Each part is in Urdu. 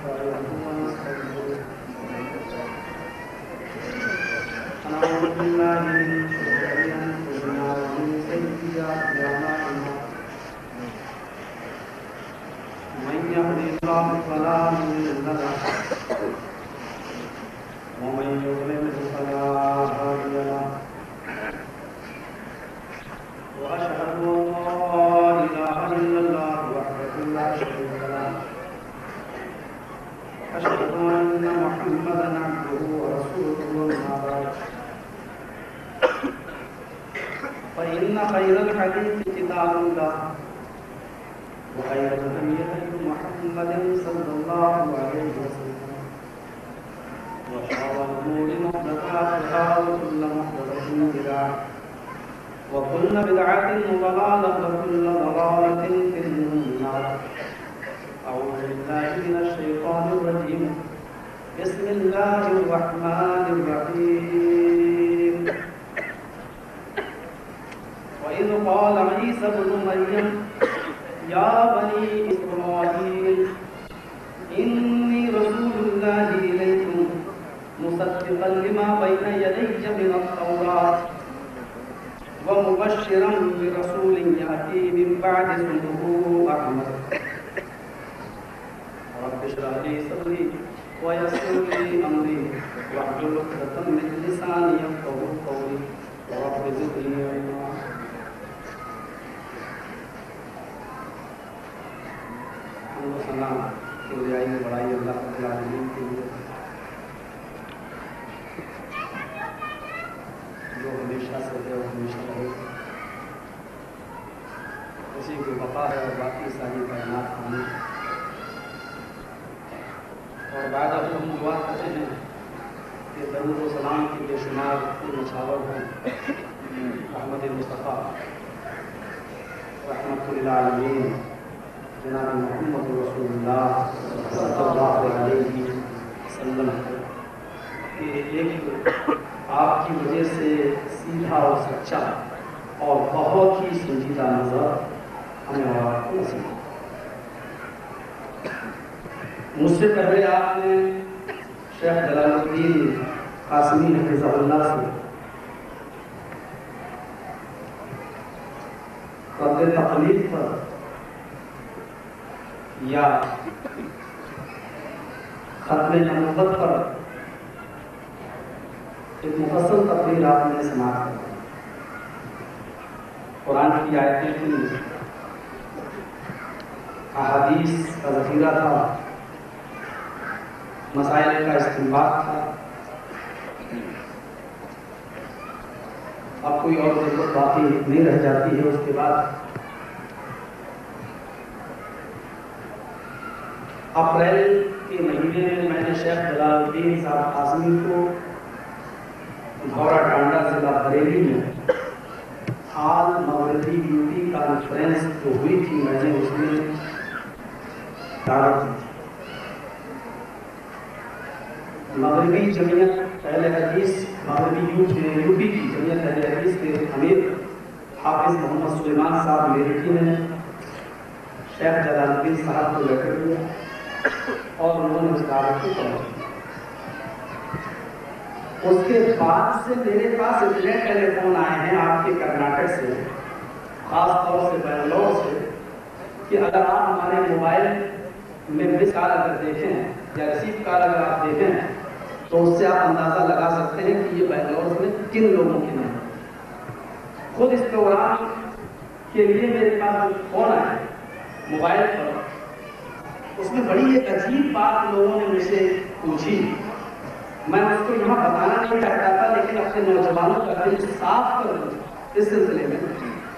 ونستعينه ونستغفره ونعوذ بالله من شرور أنفسنا ومن سيئات أعمالنا من يهده الله فلا مضل له ومن يضلل فلا هادي له وأشهد أن لا إله إلا الله وحده لا شريك له وأشهد أن محمدا عبده ورسوله أما بعد فإن خير الحديث كتاب الله وخير الهدي هدي محمد صلى الله عليه وسلم وشر الأمور محدثاتها وكل محدثة بدعة وكل بدعة ضلالة وكل ضلالة في النار. أعوذ بالله من الشيطان الرجيم. بسم الله الرحمن الرحيم. وإذ قال عيسى ابن مريم يا بني إسرائيل إني رسول الله إليكم مصدقا لما بين يدي من التوراة ومبشرا برسول يأتي من بعد اسمه أحمد رب اشرح لي صدري ويسر لي أمري واحلل عقدة من لساني يفقهوا قولي رب زدني علما. سلام کبریائی میں بڑائی اللہ رب العالمین کے لیے جو ہمیشہ سے ہے اور ہمیشہ رہے، اسی کی بقا ہے اور باقی ساری کائنات خانی. اور بعد اب ہم دعا کرتے ہیں کہ درود و سلام کی بے شمار نچھاور ہوں احمد مصطفیٰ رحمۃ للعالمین جناب محمد رسول اللہ صلی اللہ علیہ وسلم کہ ایک آپ کی وجہ سے سیدھا اور سچا اور بہت ہی سنجیدہ نظر ہمیں اور آپ کو نصیب. مجھ سے پہلے آپ نے شیخ جلال الدین قاسمی حفظہ اللہ سے قد تقلید پر یا ختم نبوت پر ایک مفصل تقریر آپ نے سماعت کی. قرآن کی آیتیں تھیں، احادیث کا ذخیرہ تھا، مسائل کا استنباط تھا. اب کوئی اور ضرورت باقی نہیں رہ جاتی ہے. اس کے بعد اپریل کے مہینے میں نے شیخ جلال الدین صاحب قاسمی کو گھورا ٹانڈا ضلع بریلی میں آل مغربی بیوٹی کانفرنس جو ہوئی تھی، میں نے اس میں دعوت دی. مغربی جمعیت اہل حدیث مغربی یوپی کی جمعیت اہل حدیث کے امیر حافظ محمد سلیمان صاحب میرٹھی نے شیخ جلال الدین صاحب کو لے کر دیا اور انہوں نے اس دعوت کو قبول کیا. اس کے بعد سے میرے پاس اتنے ٹیلی فون آئے ہیں آپ کے کرناٹک سے، خاص طور سے بنگلور سے، کہ اگر آپ ہمارے موبائل میں مس کال اگر دیکھیں یا ریسیو کال اگر آپ دیکھیں تو اس سے آپ اندازہ لگا سکتے ہیں کہ یہ بنگلور میں کن لوگوں کے ہیں. خود اس پروگرام کے لیے میرے پاس فون آئے موبائل پر، اس میں بڑی ایک عجیب بات لوگوں نے مجھ سے پوچھی. میں اس کو یہاں بتانا نہیں چاہتا تھا، لیکن اپنے نوجوانوں کا دل صاف کر دوں اس سلسلے میں.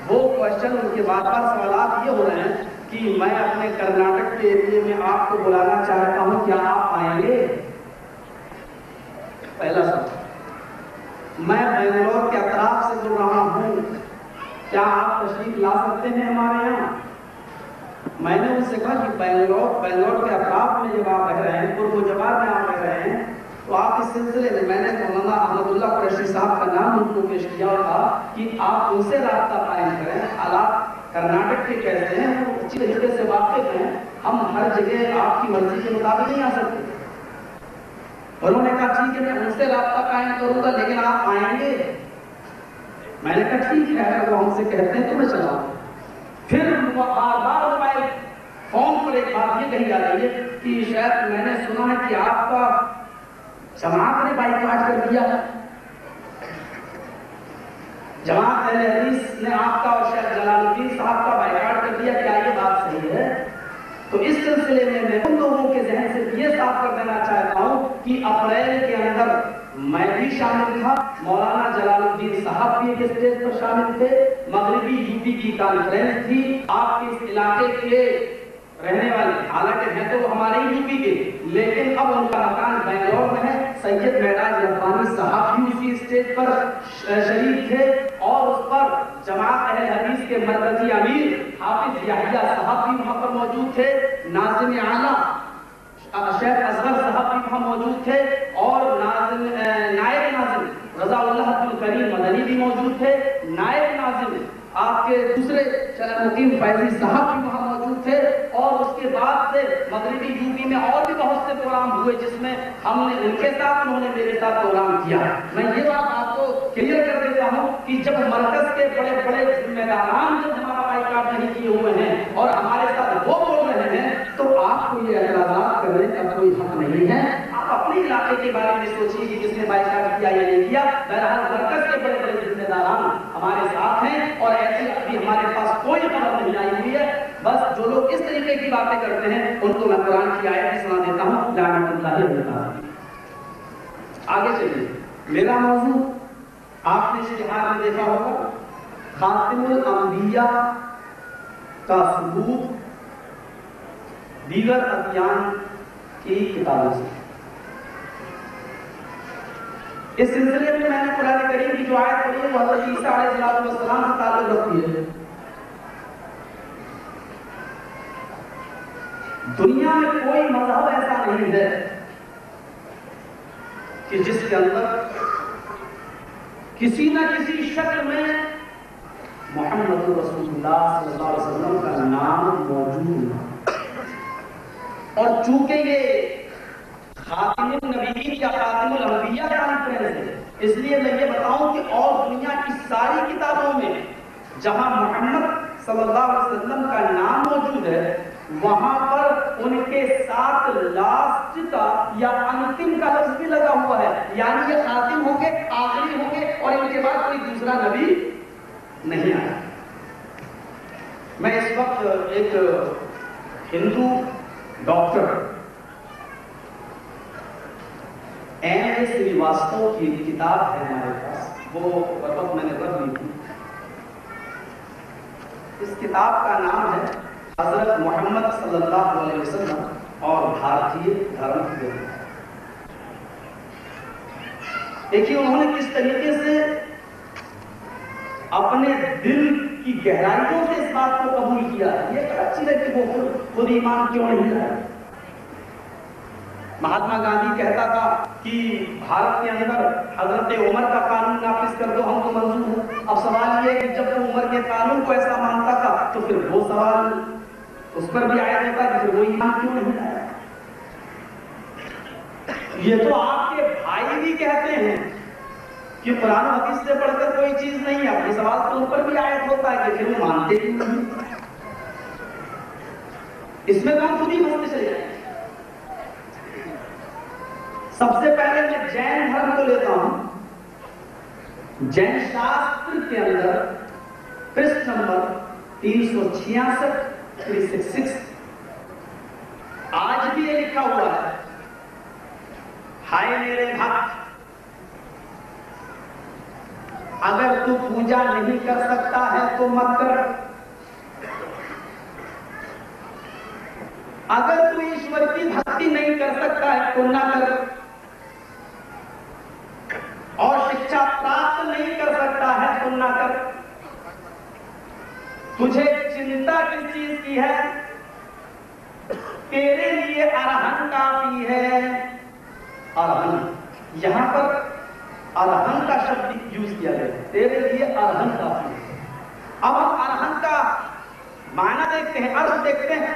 وہ کوشچن ان کے بار بار سوالات یہ ہو رہے ہیں کہ میں اپنے کرناٹک کے ایریے میں آپ کو بلانا چاہتا ہوں، کیا آپ آئیں گے؟ پہلا سوال. میں بنگلور کے اطراف سے جڑ رہا ہوں، کیا آپ تشریف لا سکتے ہیں ہمارے یہاں؟ میں نے ان سے کہا کہ بنگلور کے اطراف میں جب آپ رہ رہے ہیں، قرب و جوار میں آپ رہ رہے ہیں، تو آپ اس سلسلے میں نے مولانا احمد اللہ قریشی صاحب کا نام ان کو پیش کیا اور کہا کہ آپ ان سے رابطہ قائم کریں، حالات کرناٹک کے کیسے ہیں وہ اچھی طریقے سے واقف ہیں، ہم ہر جگہ آپ کی مرضی کے مطابق نہیں آ سکتے۔ انہوں نے کہا ٹھیک ہے میں ان سے رابطہ قائم کروں گا لیکن آپ آئیں گے؟ میں نے کہا ٹھیک ہے اگر وہ ہم سے کہتے ہیں تو میں چلا آؤں۔ پھر بار بار موبائل فون پر ایک بات یہ کہی جا رہی ہے کہ شاید میں نے سنا ہے کہ آپ کا جماعت نے بائیکاٹ کر دیا ہے، جماعت اہل حدیث نے آپ کا اور شیخ جلال الدین صاحب کا بائیکاٹ کر دیا، کیا یہ بات صحیح ہے؟ تو اس سلسلے میں ان لوگوں کے ذہن سے یہ صاف کر دینا چاہتا ہوں کہ اپریل کے اندر میں بھی شامل تھا، مولانا جلال الدین صاحب بھی ایک اسٹیج پر شامل تھے، مغربی یو پی کی کانفرنس تھی، آپ کے اس علاقے کے رہنے والے حالانکہ ہیں تو وہ ہمارے ہی یو پی کے، لیکن اب ان کا مکان بنگلور میں ہے، سید معراج ربانی صاحب بھی اسی اسٹیج پر شریک تھے اور اس پر جماعت اہل حدیث کے مرکزی امیر حافظ یحییٰ صاحب بھی وہاں پر موجود تھے، ناظم اعلیٰ شیخ اصغر صاحب بھی وہاں موجود تھے اور نائب ناظم رضا اللہ عبد الکریم مدنی بھی موجود تھے، نائب ناظم آپ کے دوسرے مقیم فیضی صاحب بھی وہاں موجود تھے، اور اس کے بعد سے مغربی یو پی میں اور بھی بہت سے پروگرام ہوئے جس میں ہم نے ان کے ساتھ انہوں نے میرے ساتھ پروگرام کیا۔ میں یہ بات آپ کو کلیئر کر دیتا ہوں کہ جب مرکز کے بڑے بڑے ذمہ داران جب ہمارا بائیکاٹ نہیں کیے ہوئے ہیں اور ہمارے ساتھ وہ بول رہے ہیں تو آپ کو یہ اعتراضات کرنے کا کوئی حق نہیں ہے۔ آپ اپنے علاقے کے بارے میں سوچیے کہ کس نے بائیکاٹ کیا یا نہیں کیا۔ بہرحال مرکز کے بڑے بڑے ذمہ داران ہمارے ساتھ ہیں اور ایسی ابھی ہمارے پاس کوئی خبر نہیں آئی ہوئی ہے، بس جو لوگ اس طریقے کی باتیں کرتے ہیں ان کو میں قرآن کی آیت بھی سنا دیتا ہوں، لعنت اللہ علیہ۔ آگے چلیے، میرا موضوع آپ نے اشتہار میں دیکھا ہوگا، خاتم الانبیاء کا ثبوت دیگر ادیان کی کتابوں سے۔ اس سلسلے میں نے قرآن کریم کی جو آیت پڑھی ہے وہ حضرت عیسیٰ علیہ السلام سے تعلق رکھتی ہے۔ دنیا میں کوئی مذہب ایسا نہیں ہے کہ جس کے اندر کسی نہ کسی شکل میں محمد رسول اللہ صلی اللہ علیہ وسلم کا نام موجود ہے، اور چونکہ یہ خاتم النبیین یا خاتم الانبیاء کانفرنس ہے اس لیے میں یہ بتاؤں کہ اور دنیا کی ساری کتابوں میں جہاں محمد صلی اللہ علیہ وسلم کا نام موجود ہے وہاں پر ان کے ساتھ لاسٹ کا یا انتم کا لفظ بھی لگا ہوا ہے، یعنی یہ خاتم ہوں گے، آخری ہوں گے اور ان کے بعد کوئی دوسرا نبی نہیں آیا۔ میں اس وقت ایک ہندو ڈاکٹر ایم اے سریواستو کی کتاب ہے ہمارے پاس، وہ وقت میں نے رکھ لی تھی۔ اس کتاب کا نام ہے حضرت محمد صلی اللہ علیہ وسلم اور بھارتیہ دھرم کی گہرائی۔ دیکھیے انہوں نے کس طریقے سے اپنے دل کی گہرائیوں سے اس بات کو قبول کیا ہے، یہ اچھی ہے کہ وہ خود ایمان کیوں نہیں لائے۔ مہاتما گاندھی کہتا تھا کہ بھارت کے اندر حضرت عمر کا قانون نافذ کر دو ہم کو منظور ہے۔ اب سوال یہ ہے کہ جب وہ عمر کے قانون کو ایسا مانتا تھا تو پھر وہ سوال اس پر بھی آیا ہوتا کہ پھر وہ ایمان کیوں نہیں لایا۔ یہ تو آپ کے بھائی بھی کہتے ہیں کہ قرآن و حدیث سے پڑھ کر کوئی چیز نہیں ہے، اپنے سوال تو ان پر بھی آیت ہوتا ہے کہ پھر وہ مانتے کیوں نہیں۔ اس میں تو ہم خود ہی بھولتے چلے جائیں۔ سب سے پہلے میں جین دھرم کو لیتا ہوں۔ جین شاستر کے اندر پرسٹ نمبر 366 366 آج بھی یہ لکھا ہوا ہے، ہائے میرے بھکت، اگر تو پوجا نہیں کر سکتا ہے تو مت کر، اگر تو ایشور کی بھکتی نہیں کر سکتا ہے تو نہ کر، اور شکشا پراپت نہیں کر سکتا ہے تو نہ کر۔ تجھے چنتا کس چیز کی ہے؟ تیرے لیے ارہن کافی ہے۔ ارہن، یہاں پر ارہن کا شبد یوز کیا گیا ہے، تیرے لیے ارہن کافی ہے۔ اب ہم ارہن کا دیکھتے ہیں، عرض دیکھتے ہیں،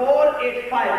485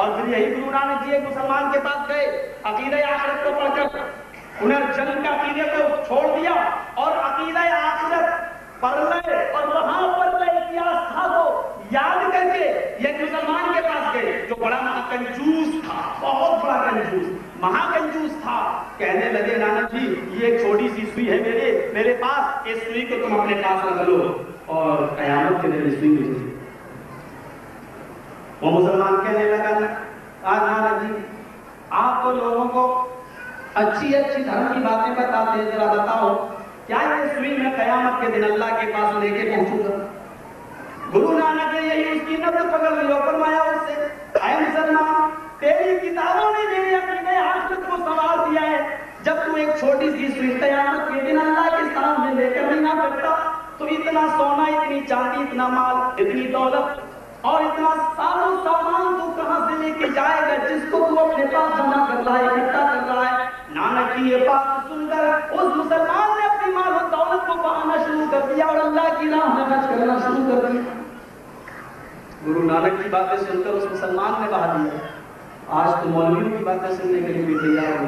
اور پھر یہی گرو نانک جی ایک مسلمان کے پاس گئے، عقیدہ آخرت کو پڑھ کر انہیں جنگ کا عقیدے کو چھوڑ دیا اور عقیدہ آخرت پڑھ لے، اور وہاں پر اتیاس تھا تو یاد کر کے یہ مسلمان کے پاس گئے جو بڑا کنجوس تھا، بہت بڑا کنجوس، مہا کنجوس تھا. کہنے لگے نانک جی یہ ایک چھوٹی سی سوئی ہے میرے پاس، اس سوئی کو تم اپنے پاس رکھ لو اور قیامت کے دن سوئی ملے. وہ مسلمان کہنے لگا آج نانک جی آپ تو لوگوں کو اچھی اچھی دھرم کی باتیں بتاتے ہیں، ذرا بتاؤ کیا یہ سوئی میں قیامت کے دن اللہ کے پاس لے کے پہنچوں گا؟ گرو نانک نے یہی اس کی نبض پکڑ لی اور فرمایا اس سے، اے مسلمان تیری کتابوں نے میرے عقیدہ آخرت کو سنوار دیا ہے، جب تو ایک چھوٹی سی سوئی قیامت کے دن اللہ کے سامنے لے کر نہیں نہ پھرتا تو اتنا سونا، اتنی چاندی، اتنا مال، اتنی دولت اور اتنا سارا سامان تو کہاں سے لے کے جائے گا جس کو تو اپنے پاس جمع کر رہا ہے، اکٹھا کر رہا ہے؟ نانک کی یہ بات سن کر اس مسلمان نے اپنی مال و دولت کو بہانا شروع کر دیا اور اللہ کی راہ میں خرچ کرنا شروع کر دیا. گرو نانک کی باتیں سن کر اس مسلمان نے بہا دیا. آج تو مولویوں کی باتیں سننے کے لیے بھی تیار ہو.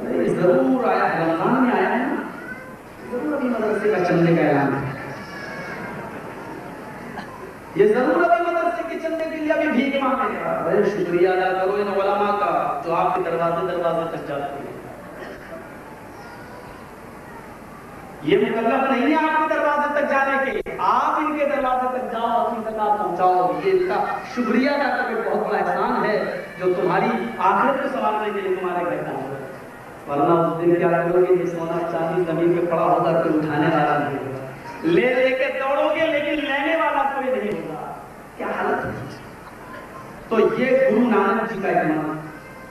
ارے ضرور آیا ہے، رمضان میں آیا ہے نا، ضرور ابھی مدرسے کا چلنے کا اعلان ہے، یہ ضرور ابھی مدرسے کے چلنے کے لیے ابھی بھیک مانگے گا. ارے شکریہ ادا کرو ان علماء کا جو آپ کے دروازے تک جاتے ہیں. یہ مکلف نہیں ہے آپ کے دروازے تک جانے کے، آپ ان کے دروازے تک جاؤ، اپنی زکات پہنچاؤ. یہ ان کا شکریہ ادا کر کے بہت بڑا احسان ہے جو تمہاری آخرت کو سنوارنے کے لیے تمہارے گھر پہنچ گئے. ورنہ اس دن کیا کرو گے؟ یہ سونا چاندی زمین پہ پڑا ہوگا، کوئی اٹھانے والا نہیں ہوگا، لے کے دوڑو گے لیکن لینے والا کوئی نہیں ہوگا. کیا حالت ہے؟ تو یہ گرو نانک جی کا ایمان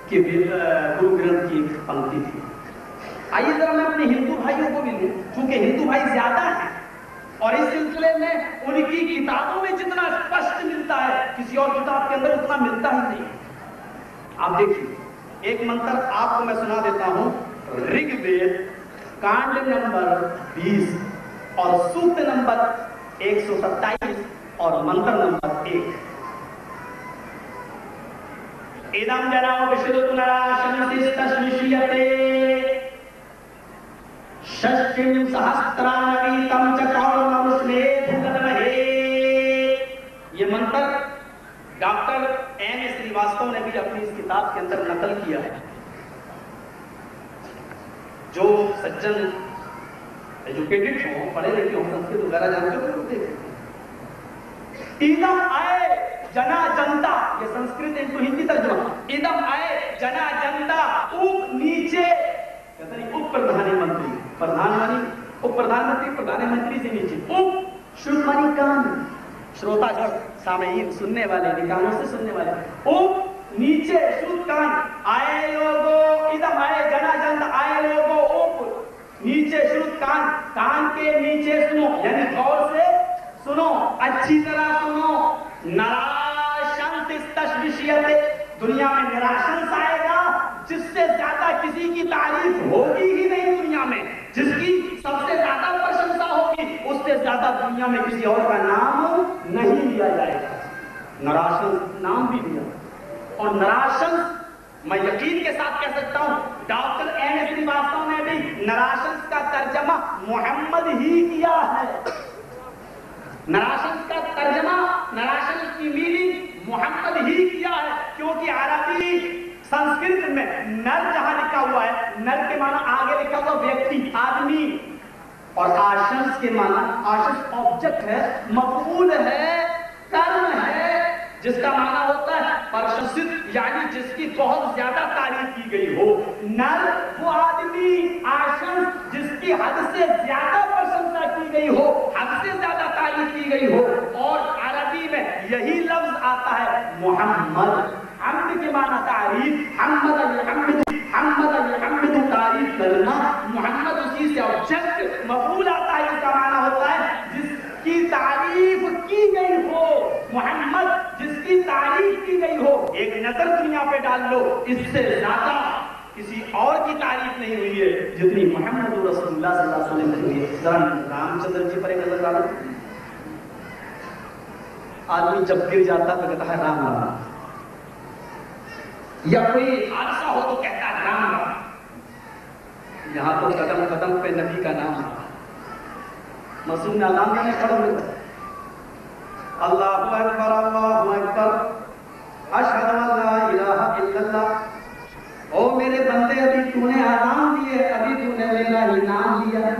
کہ گرو گرنتھ کی ایک پنکتی تھی. آئیے ذرا میں اپنے ہندو بھائیوں کو بھی لوں، چونکہ ہندو بھائی زیادہ ہیں اور اس سلسلے میں ان کی کتابوں میں جتنا اسپشٹ ملتا ہے کسی اور کتاب کے اندر اتنا ملتا ہی نہیں. آپ دیکھیے ایک منتر آپ کو میں سنا دیتا ہوں. رگ وید کانڈ نمبر 20 اور سوکت نمبر 127 اور منتر نمبر 1. ادم جناؤ شروط نراشنسیتے ششٹم سہسترانویتم چکورمشنے بھگدمہے. یہ منتر ڈاکٹر ایم سریواستو نے بھی اپنی اس کتاب کے اندر نقل کیا ہے. جو سجن ایجوکیٹڈ ہوں، پڑھے لکھے ہوں، سنسکرت وغیرہ جانتے ہو دیکھیں. ادم آئے جنا جنتا، یہ سنسکرت انٹو ہندی ترجمہ. ادم آئے جنا جنتا، اوپ نیچے کہتے ہیں اپ پردھان منتری، پردھان مانی اپ پردھان منتری، پردھان منتری سے نیچے اپ شروع مانی کان، شروتا گڑھ سامعین سننے والے نکانوں سے سننے والے، اوپ نیچے شروع کان. آئے لوگو ادم آئے جنا جنتا، آئے لوگو اوپ نیچے شروع کان، کان کے نیچے سنو یعنی غور سے سنو، اچھی طرح سنو. نراشنس تشویشیتے، دنیا میں نراشنس آئے گا جس سے زیادہ کسی کی تعریف ہوگی ہی نہیں دنیا میں، جس کی سب سے زیادہ پرشنسا ہوگی اس سے زیادہ دنیا میں کسی اور کا نام نہیں لیا جائے گا. نراشنس نام بھی دیا. اور نراشنس میں یقین کے ساتھ کہہ سکتا ہوں ڈاکٹر ایم سریواستو نے بھی نراشنس کا ترجمہ محمد ہی کیا ہے. نراشنس کا ترجمہ، نراشنس کی میننگ محمد ہی کیا ہے، کیونکہ عربی سنسکرت میں نر جہاں لکھا ہوا ہے، نر کے معنی آگے لکھا ہوا ویکتی، آدمی، اور آشنس کے معنی، آشنس آبجیکٹ ہے، مفعول ہے، کرم ہے، جس کا معنی ہوتا ہے پرشنست، یعنی جس کی بہت زیادہ تعریف کی گئی ہو. نر وہ آدمی، آشنس جس کی حد سے زیادہ پرشنسا کی گئی ہو، حد سے زیادہ تعریف کی گئی ہو. اور عربی میں یہی لفظ آتا ہے محمد. حمد کے معنی تعریف، حمد الحمد، حمد الحمد تعریف کرنا. محمد اسی سے آبجیکٹ مفعول آتا ہے، اس کا معنی ہوتا ہے جس کی تعریف کی گئی ہو. محمد جس کی تعریف کی گئی ہو. ایک نظر دنیا پہ ڈال لو، اس سے زیادہ کسی اور کی تعریف نہیں ہوئی ہے جتنی محمد رسول اللہ صلی اللہ علیہ وسلم نے ہوئی ہے. ذرا رام چندر جی پر ایک نظر ڈالو. آدمی جب گر جاتا تو کہتا ہے رام رام، یا کوئی حادثہ ہو تو کہتا ہے رام رام. یہاں تو قدم قدم پہ نبی کا نام ہے. مسجد میں اذان دینے کھڑے ہوئے اللہ اکبر اللہ اکبر اشہد ان لا الہ الا اللہ. او میرے بندے ابھی تو نے اذان دی ہے, ابھی تو نے میرا ہی نام لیا ہے.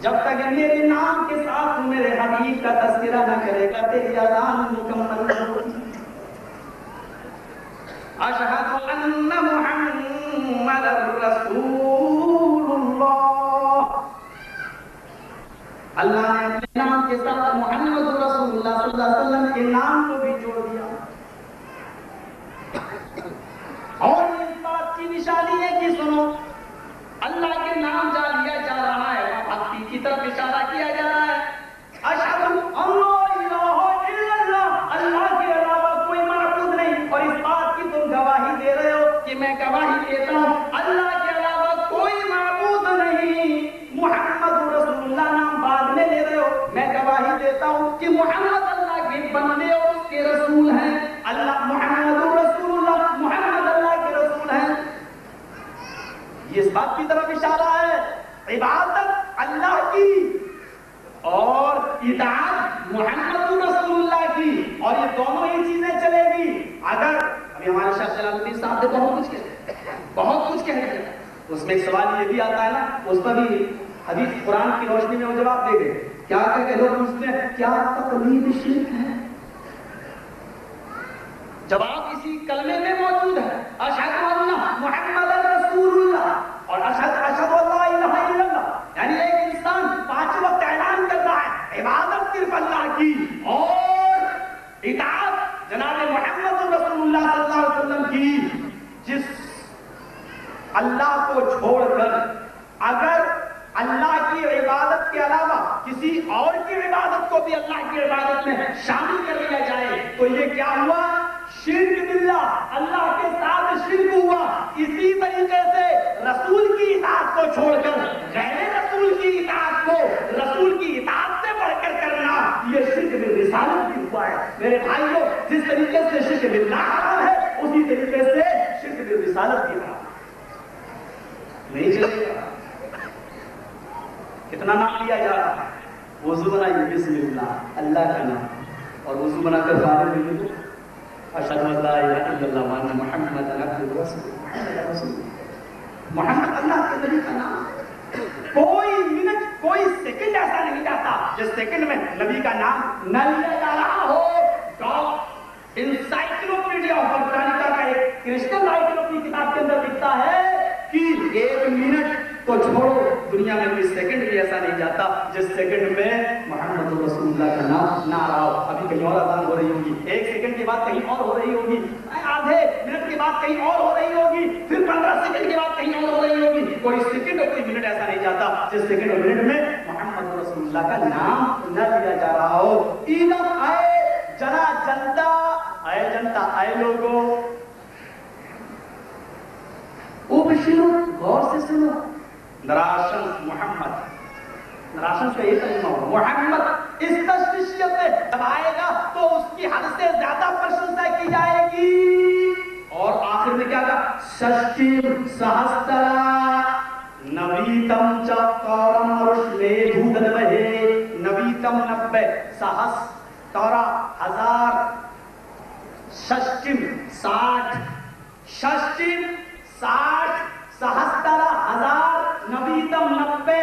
جب تک میرے نام کے ساتھ تو میرے حبیب کا تذکرہ نہ کرے گا تیری اذان مکمل نہ ہوگی. اشہد ان محمد رسول اللہ. اللہ نے اپنے نام کے ساتھ محمد رسول اللہ صلی اللہ علیہ وسلم کے نام کو بھی جوڑ دیا. اور اس بات کی نشانی ہے کہ سنو, اللہ کے نام جا لیا جا رہا ہے, بھکتی کی طرف اشارہ کیا جا رہا ہے. اشہد ان لا الہ الا اللہ, اللہ کے علاوہ کوئی معبود نہیں. اور اس بات کی تم گواہی دے رہے ہو کہ میں گواہی دیتا ہوں اللہ کے علاوہ کوئی معبود نہیں. محمد رسول اللہ نام بعد میں لے رہے ہو, میں گواہی دیتا ہوں کہ محمد اللہ کے بندے اور اس کے رسول ہیں. اللہ محمد رسول اللہ, محمد اللہ کے رسول ہیں. یہ اس بات کی طرف اشارہ ہے عبادت اللہ کی اور اطاعت محمد رسول اللہ کی, اور یہ دونوں ہی چیزیں چلے گی. اگر ابھی ہمارے شاہ جلال الدین صاحب نے بہت کچھ کہہ دیا, اس میں ایک سوال یہ بھی آتا ہے نا, اس پر بھی حدیث قرآن کی روشنی میں وہ جواب دے گئے. کیا کہ لوگ پوچھتے ہیں کیا تقلید شرک ہے؟ جواب اسی کلمے میں موجود ہے, اشہد ان محمد رسول اللہ اور اشہد ان لا الہ الا اللہ. یعنی ایک انسان 5 وقت اعلان کر رہا ہے عبادت صرف اللہ کی اور اطاعت جناب محمد رسول اللہ صلی اللہ علیہ وسلم کی. جس اللہ کو چھوڑ کر اگر اللہ کی عبادت کے علاوہ کسی اور کی عبادت کو بھی اللہ کی عبادت میں شامل کر لیا جائے تو یہ کیا ہوا؟ شرک باللہ, اللہ کے ساتھ شرک ہوا. اسی طریقے سے رسول کی اطاعت کو چھوڑ کر غیر رسول کی اطاعت کو رسول کی اطاعت سے بڑھ کر کرنا یہ شرک بالرسالت بھی ہوا ہے. میرے بھائیوں, جس طریقے سے شرک باللہ حرام ہے اسی طریقے سے شرک بالرسالت بھی حرام نہیں چلے گا. کتنا نام لیا جا رہا ہے, وضو بنائیے بسم اللہ اللہ کا نام, اور وضو بنا کر فارغ ہوئیے اشہد ان لا الہ الا اللہ وان محمد عبدہ ورسولہ. محمد اللہ کے نبی کا نام. کوئی منٹ کوئی سیکنڈ ایسا نہیں جاتا جس سیکنڈ میں نبی کا نام نہ لیا جا رہا ہو. انسائکلوپیڈیا آف برٹانیکا کا ایک کرسٹن رائٹر اپنی کتاب کے اندر لکھتا ہے کہ 1 منٹ کو چھوڑو دنیا میں کوئی سیکنڈ بھی ایسا نہیں جاتا جس سیکنڈ میں محمد رسول اللہ کا نام نہ آ رہا ہو. ابھی کہیں اور اذان ہو رہی ہوگی, 1 سیکنڈ کے بعد کہیں اور ہو رہی ہوگی, آدھے منٹ کے بعد کہیں اور ہو رہی ہوگی, پھر 15 سیکنڈ کے بعد کہیں اور ہو رہی ہوگی. کوئی سیکنڈ اور کوئی منٹ ایسا نہیں جاتا جس سیکنڈ اور منٹ میں محمد رسول اللہ کا نام نہ لیا جا رہا ہو. ادھر آئے جنا جنتا, آئے جنتا, آئے لوگوں, غور سے سنو. نراشنس محمد, نراشنس کا یہ ترجمہ ہو محمد اس تشریشیت میں جب آئے گا تو اس کی حد سے زیادہ پرشنسا کی جائے گی. اور آخر میں کیا کہا؟ ششٹیم سہسترا نویتم چتورم ورشمیدھودنمہے. نویتم 90, سہسترا 1000, ششٹیم 60, ششٹیم 60, سہسترا 1000, نویتم 90,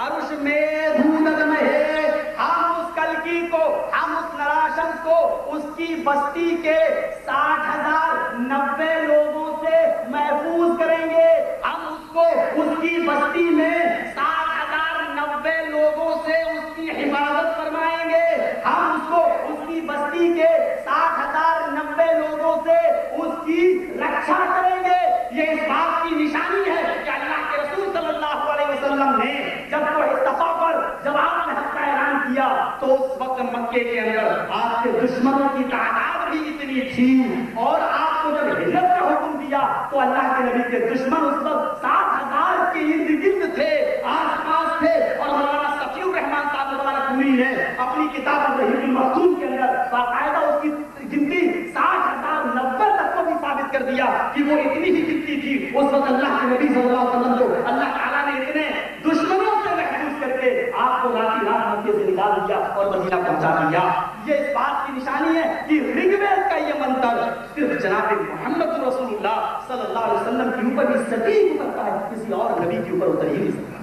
عرش میں دھودم ہے. ہم اس کلکی کو, ہم اس نراشنس کو اس کی بستی کے 60,000 90 لوگوں سے محفوظ کریں گے. ہم اس کو اس کی بستی میں 60,000 90 لوگوں سے اس کی حفاظت فرمائیں گے. ہم اس کو اس کی بستی کے 60,000 90 لوگوں سے اس کی رکشا کریں گے. یہ اس بات کی نشانی ہے کہ اللہ کے رسول صلی اللہ علیہ وسلم نے جب وہ اتفاق پر جب آپ نے حق کا اعلان کیا تو اس وقت مکے کے اندر آپ کے دشمنوں کی تعداد بھی اتنی تھی, اور آپ کو جب ہجرت کا حکم دیا تو اللہ کے نبی کے دشمن اس وقت 60,000 کے ارد گرد تھے, آس پاس تھے. اور مولانا صفی الرحمان صاحب مبارک پوری نے اپنی کتاب الرحیق المختوم کے اندر باقاعدہ اس کی گنتی 60,000 90 تک کو بھی کر دیا کہ وہ اتنی ہی گرتی تھی اس وقت اللہ کے نبی صلی اللہ علیہ وسلم کو اللہ تعالیٰ نے اتنے دشمنوں سے محفوظ کر کے آپ کو رات مکے سے نکال دیا اور مدینہ پہنچا دیا. یہ اس بات کی نشانی ہے کہ رگ وید کا یہ منتر صرف جناب محمد رسول اللہ صلی اللہ علیہ وسلم کے اوپر بھی سٹیک اترتا ہے, کسی اور نبی کے اوپر اتر ہی نہیں سکتا.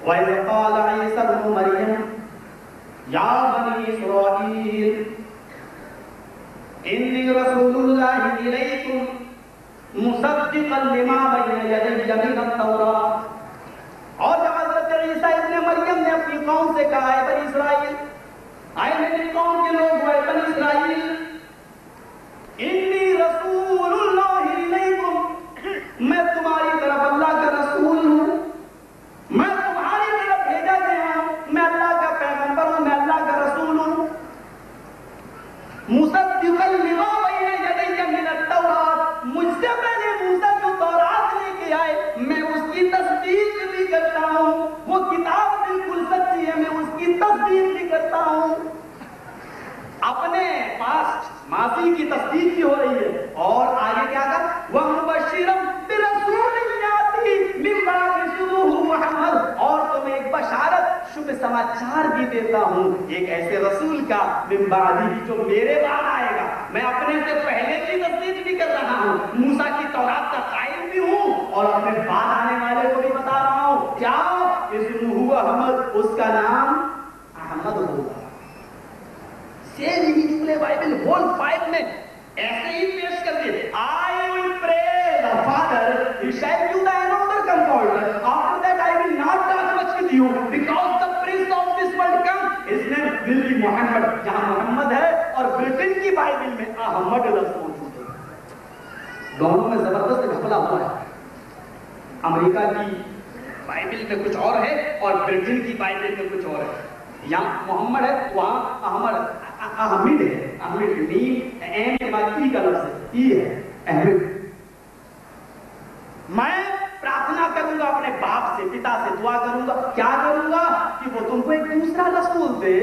وَإِذْ قَالَ عِيسَى ابْنُ مَرْيَمَ يَا بَنِي إِسْرَائِيلَ إِنِّي رَسُولُ اللَّهِ إِلَيْكُمْ مُصَدِّقًا لِمَا بَيْنَ يَدَيَّ مِنَ التَّوْرَاةِ. اور جب حضرت عیسیٰ ابن مریم نے اپنی قوم سے کہا ہے بنی اسرائیل, آئے میری قوم کے لوگ ہوئے بنی اسرائیل, انی رسول اللہ الیکم, میں تمہاری طرف اللہ کا رسول ہوں, میں تمہاری طرف بھیجا گیا ہوں, میں اللہ کا پیغمبر ہوں, میں اللہ کا رسول ہوں. مصدقا لما بین یدی من التوراۃ, مجھ سے پہلے موسیٰ جو تورات لے کے آئے میں اس کی تصدیق بھی کرتا ہوں. وہ کتاب بالکل سچی ہے, میں اس کی تصدیق بھی کرتا ہوں. اپنے پاس ماضی کی تصدیق بھی ہو رہی ہے اور آگے کیا کر وَمُبَشِّرًا بِرَسُولٍ يَأْتِي مِن بَعْدِهِ اسْمُهُ مُحَمَّدٌ, اور تمہیں ایک بشارت شبھ سماچار بھی دیتا ہوں ایک ایسے رسول کا من بعدی جو میرے بعد آئے گا. میں اپنے سے پہلے کی تصدیق بھی کر رہا ہوں, موسیٰ کی تورات کا قائل بھی ہوں اور اپنے بعد آنے والے کو بھی بتا رہا ہوں. کیا اسمہ احمد, اس کا نام احمد ہوگا. Same English Bible whole file میں ایسے ہی پیش کر دیے. I will pray the Father, he shall give you another comforter. After that I will not talk much with you because the prince of this world come. His name will be Muhammad. جہاں محمد ہے اور برٹن کی بائبل میں احمد لفظ موجود ہے. دونوں میں زبردست گھپلا ہوا ہے. امریکہ کی بائبل میں کچھ اور ہے اور برٹن کی بائبل میں کچھ اور ہے. یہاں محمد ہے, وہاں احمد ہے. احمد نیم ایم کے بعد ای کا لفظ ہے, ای ہے احمد. میں پرارتھنا کروں گا اپنے باپ سے, پتا سے دعا کروں گا. کیا کروں گا کہ وہ تم کو ایک دوسرا رسول دے.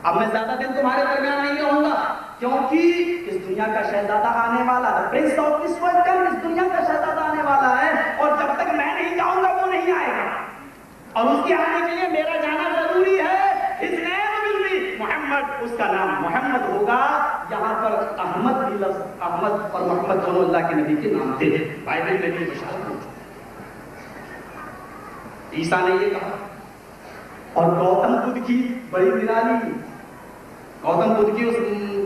اب میں زیادہ دن تمہارے درمیان نہیں رہوں گا کیونکہ اس دنیا کا شہزادہ آنے والا ہے. پرنس آف دس ورلڈ کم, اس دنیا کا شہزادہ آنے والا ہے اور جب تک میں نہیں جاؤں گا وہ نہیں آئے گا اور اس کے آنے کے لیے میرا جانا ضروری ہے. اس نیم ول بی محمد, اس کا نام محمد ہوگا. یہاں پر احمد بھی لفظ, احمد اور محمد دونوں اللہ کے نبی کے نام تھے. بائبل میں بھی بشارت موجود. عیسیٰ نے یہ کہا اور گوتم بدھ کی بڑی نرالی, گوتم بدھ کی اس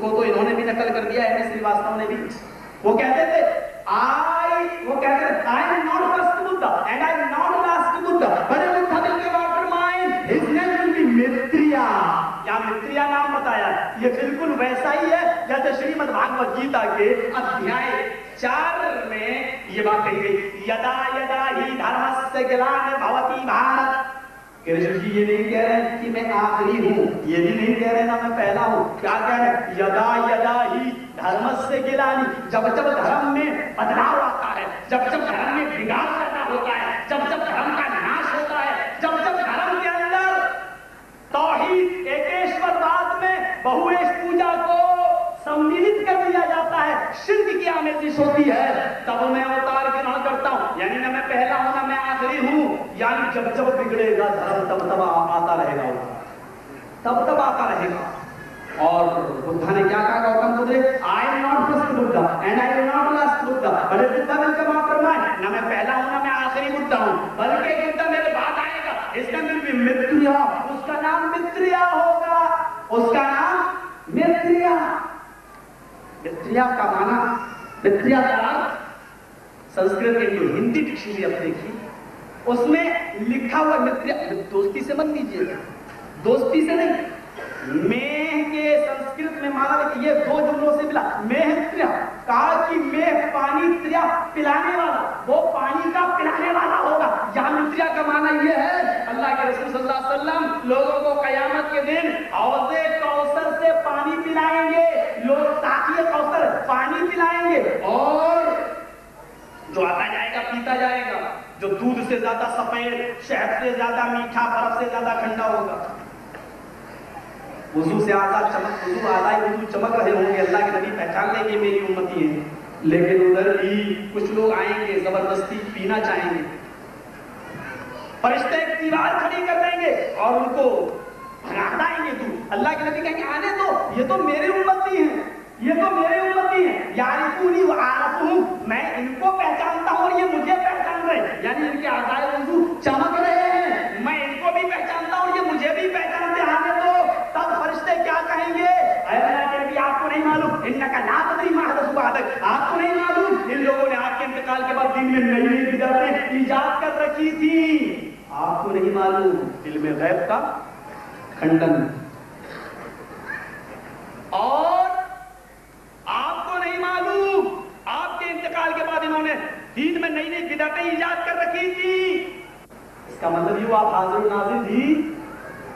کو تو انہوں نے بھی نقل کر دیا ہے, سریواستو نے بھی. وہ کہتے تھے وہ کہتے تھے I am not first Buddha and I am not last Buddha but a Buddha will come after mine. His name will be Maitreya. یا متریا نام بتایا. یہ بالکل ویسا ہی ہے جیسے شریمد بھاگوت گیتا کے ادھیائے 4 میں یہ بات کہی گئی, یدا یدا ہی دھرمسیا گلان بھوتی بھارت. کرشن جی یہ نہیں کہہ رہے کہ میں آخری ہوں, یہ بھی نہیں کہہ رہے نا میں پہلا ہوں. کیا کہہ رہے ہیں یدا یدا ہی دھرمسیا گلانی, جب جب دھرم میں بدلاؤ آتا ہے, جب جب دھرم میں بگاڑ پیدا ہوتا ہے, جب جب دھرم کا ناش ہوتا ہے, جب جب دھرم کے اندر توحید ایکیشور واد میں بہویش پوجا کو سملت کر دیا جاتا ہے, شرک کی آمیزش ہوتی ہے, تب میں اوتار گرہن کرتا ہوں. یعنی نہ میں پہلا ہوں نہ میں آخری ہوں. یعنی جب جب بگڑے گا دھرم تب تب آتا رہے گا, تب تب آتا رہے گا. اور بدھا نے کیا کہا گوتم بدھ نے, I am not first Buddha and I am not last Buddha but a Buddha will come after mine. نہ میں پہلا ہوں نہ میں آخری بدھا ہوں بلکہ ایک بدھا میرے بعد آئے گا, اس کا نام بھی متریا, اس کا نام متریا ہوگا, اس کا نام متریا. متریا کا معنی, متریا کا ارتھ سنسکرت کے جو ہندی ڈکشنری اب دیکھی اس میں لکھا ہوا متریا, دوستی سے مت لیجیے, دوستی سے نہیں, میہ کے سنسکرت میں مانا یہ 2 جملوں سے ملا. میہ تریا, کہا کہ میہ پانی, تریا پلانے والا, وہ پانی کا پلانے والا ہوگا. یہاں متریا کا معنی یہ ہے اللہ کے رسول صلی اللہ علیہ وسلم لوگوں کو قیامت کے دن حوض کوثر سے پانی پلائیں گے. لوگ ساقی کوثر پانی پلائیں گے اور جو آتا جائے گا پیتا جائے گا, جو دودھ سے زیادہ سفید, شہد سے زیادہ میٹھا, برف سے زیادہ ٹھنڈا ہوگا. وضو سے آزاد چمک وضو آزاد وضو چمک رہے ہوں گے, اللہ کے نبی پہچان لیں گے میری امتی ہیں, لیکن ادھر بھی کچھ لوگ آئیں گے زبردستی پینا چاہیں گے, فرشتے ایک دیوار کھڑی کر دیں گے اور ان کو ہٹائیں گے دور. اللہ کے نبی کہیں گے آنے دو, یہ تو میری امتی ہیں, یہ تو میرے امتی ہیں, یعرفونی وعرفہم, میں ان کو پہچانتا ہوں اور یہ مجھے پہچان رہے ہیں, یعنی ان کے اعضائے وضو چمک رہے ہیں, میں ان کو بھی پہچانتا ہوں اور یہ مجھے بھی پہچانتے, آنے دو. تب فرشتے کیا کہیں گے, اے اللہ کے نبی آپ کو نہیں معلوم, انک لا تدری ما حدث بعدک, آپ کو نہیں معلوم ان لوگوں نے آپ کے انتقال کے بعد دین میں نئی نئی بدعتیں ایجاد کر رکھی تھی, آپ کو نہیں معلوم. علم غیب کا کھنڈن. اور آپ کو نہیں معلوم آپ کے انتقال کے بعد انہوں نے دین میں نئی نئی بدعتیں ایجاد کر رکھی تھی. اس کا مطلب یہ آپ حاضر ناظر بھی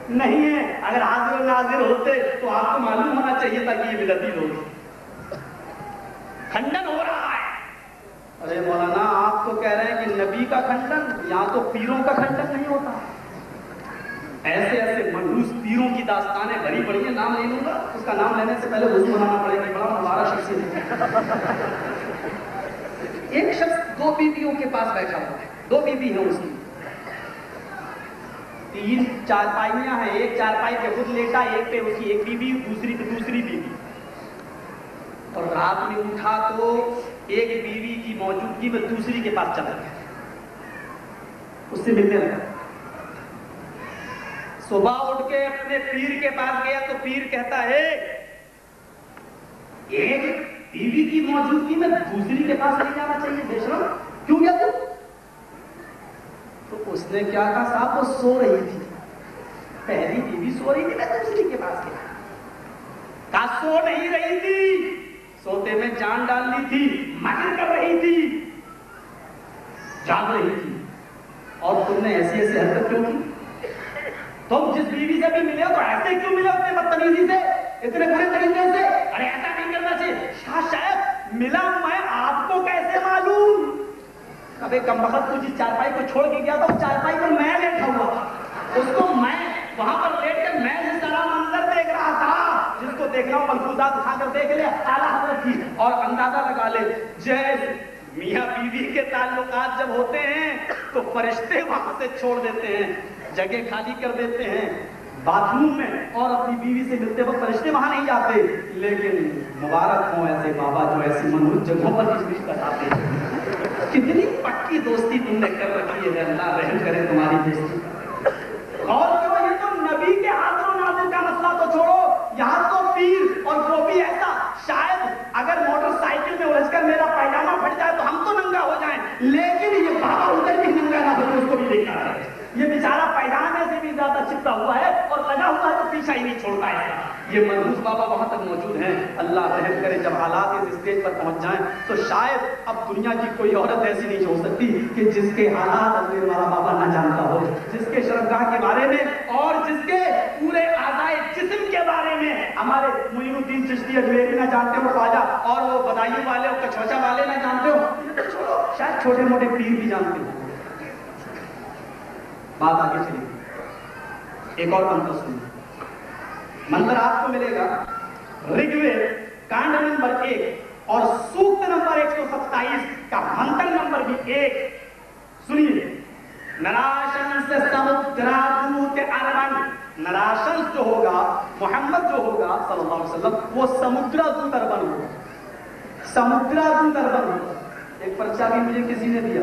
نہیں ہے. اگر حاضر ناظر ہوتے تو آپ کو معلوم ہونا چاہیے تھا کہ یہ بدعتی لوگ. کھنڈن ہو رہا ہے. ارے مولانا آپ تو کہہ رہے ہیں کہ نبی کا کھنڈن, یہاں تو پیروں کا کھنڈن نہیں ہوتا. ایسے ایسے منحوس پیروں کی داستانیں بھری پڑی ہیں, نام نہیں لوں گا, اس کا نام لینے سے پہلے وضو بنانا پڑے گا, بڑا مبارک شخصیت ہے. ایک شخص 2 بیویوں کے پاس بیٹھا ہوا ہے, 2 بیوی ہیں اس کی, 3 چارپائیاں ہیں, ایک چارپائی پہ خود لیٹا, ایک پہ اس کی ایک بیوی, دوسری پہ دوسری بیوی. اور رات میں اٹھا تو ایک بیوی کی موجودگی میں دوسری کے پاس چلا گیا, اس سے ملنے لگا. صبح اٹھ کے اپنے پیر کے پاس گیا تو پیر کہتا ہے ایک بیوی کی موجودگی میں دوسری کے پاس نہیں جانا چاہیے, بے شرم, کیوں گیا تو؟ تو اس نے کیا کہا, صاحب وہ سو رہی تھی, پہلی بیوی سو رہی تھی, میں دوسری کے پاس گیا. کہا سو نہیں رہی تھی, سوتے میں جان ڈالنی تھی, مکر کر رہی تھی, جاگ رہی تھی, اور تم نے ایسی ایسی حرکت کیوں کی؟ تم جس بیوی سے بھی ملے ہو تو ایسے کیوں ملے, اتنے بدتمیزی سے, اتنے برے طریقے سے؟ ارے ایسا نہیں کرنا چاہیے. شاید ملا میں آپ کو کیسے معلوم؟ ابھی کم وقت کو جس چارپائی کو چھوڑ کے گیا تھا اس چارپائی پر میں بیٹھا ہوا تھا, اس کو میں وہاں پر لیٹ کر میں جس طرح منظر دیکھ رہا تھا, جس کو دیکھنا ہو ملفوظات اٹھا کر دیکھ لے, اعلیٰ حضرت کی, اور اندازہ لگا لے جیسے میاں بیوی کے تعلقات جب ہوتے ہیں تو فرشتے وہاں سے چھوڑ دیتے ہیں, جگہ خالی کر دیتے ہیں باتھ روم میں, اور اپنی بیوی سے ملتے وقت فرشتے وہاں نہیں جاتے. لیکن مبارک ہوں ایسے بابا جو ایسی منحوس جگہوں پر تشریف بتاتے ہیں. کتنی پکی دوستی تم نے کر رکھی ہے, اللہ رحم کرے تمہاری دوستی. اور یہ تو نبی کے حاضر و ناظر کا مسئلہ تو چھوڑو, یہاں تو پیر, اور وہ بھی ایسا, شاید اگر موٹر سائیکل میں الجھ کر میرا پیجامہ پھٹ جائے تو ہم تو ننگا ہو جائیں, لیکن یہ بابا ادھر بھی ننگا نہ ہو, اس کو بھی دیکھا ہے. یہ بیچارہ پیجامے سے بھی زیادہ چپتا ہوا ہے اور لگا ہوا ہے تو پیچھا ہی نہیں چھوڑتا ہے. یہ منحوس بابا وہاں تک موجود ہیں. اللہ رحم کرے, جب حالات اس اسٹیج پر پہنچ جائیں تو شاید اب دنیا کی کوئی عورت ایسی نہیں ہو سکتی کہ جس کے حالات اجمیر والا بابا نہ جانتا ہو, جس کے شرمگاہ کے بارے میں اور جس کے پورے اعضائے جسم کے بارے میں ہمارے معین الدین چشتی اجمیری نہ جانتے ہو خواجہ, اور وہ بدایوں والے اور کچھوچا والے نہ جانتے ہو, چھوڑو شاید چھوٹے موٹے پیر بھی جانتے ہو. بات آگے چلی, ایک اور منتر سنیں. منتر آپ کو ملے گا رگ وید کانڈ نمبر 1 اور سوکت نمبر 127 کا منتر نمبر بھی 1. سنیے. نراشن سے سمدرا دوت اربن, نراشن جو ہوگا, محمد جو ہوگا صلی اللہ علیہ وسلم, وہ سمدرا دوت اربن ہوگا, سمدرا دوت اربن ہوگا. ایک پرچہ بھی مجھے کسی نے دیا,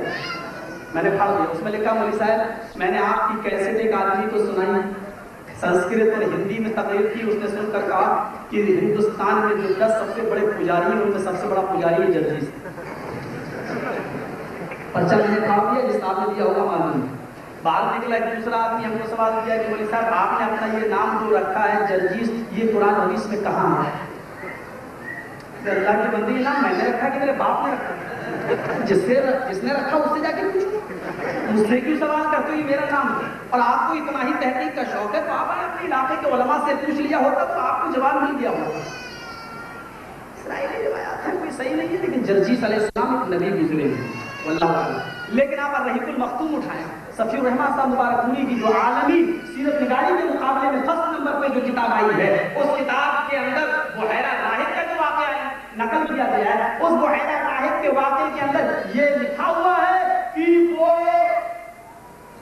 میں نے پڑھ دیا, اس میں لکھا مولوی صاحب میں نے آپ کی کیسٹ ایک آدمی کو سنائی, سنسکرت اور ہندی میں تقریر کی, اس نے سن کر کہا کہ ہندوستان میں جو 10 سب سے بڑے پجاری ہیں ان میں سب سے بڑا پجاری ہے جرجیس. پرچہ میں نے پڑھ دیا, جس آپ نے دیا ہوگا معلوم. باہر نکلا ایک دوسرا آدمی ہم کو سوال کیا کہ مولوی صاحب آپ نے اپنا یہ نام جو رکھا ہے جرجیس, یہ قرآن حدیث میں کہاں ہے؟ اللہ کے بندے, یہ نام میں نے رکھا کہ میرے باپ نے رکھا؟ جس نے رکھا اس سے جا کے پوچھو, مجھ سے کیوں سوال کرتے ہو, یہ میرا نام ہے. اور آپ کو اتنا ہی تحقیق کا شوق ہے تو آپ نے اپنے علاقے کے علماء سے پوچھ لیا ہوتا تو آپ کو جواب نہیں دیا ہوگا. اسرائیلی روایات ہیں, کوئی صحیح نہیں ہے, لیکن جرجیس علیہ السلام ایک نبی گزرے ہیں واللہ اعلم. لیکن آپ الرحیق المختوم اٹھائیں, صفی الرحمٰن صاحب مبارک پوری کی جو عالمی سیرت نگاری کے مقابلے میں فصل نمبر پہ جو کتاب آئی ہے اس کتاب کے اندر بحیرہ راہب کا جو واقعہ ہے نقل کیا گیا ہے، اس بحیرہ راہب کے واقعے کے اندر یہ لکھا ہوا ہے کہ وہ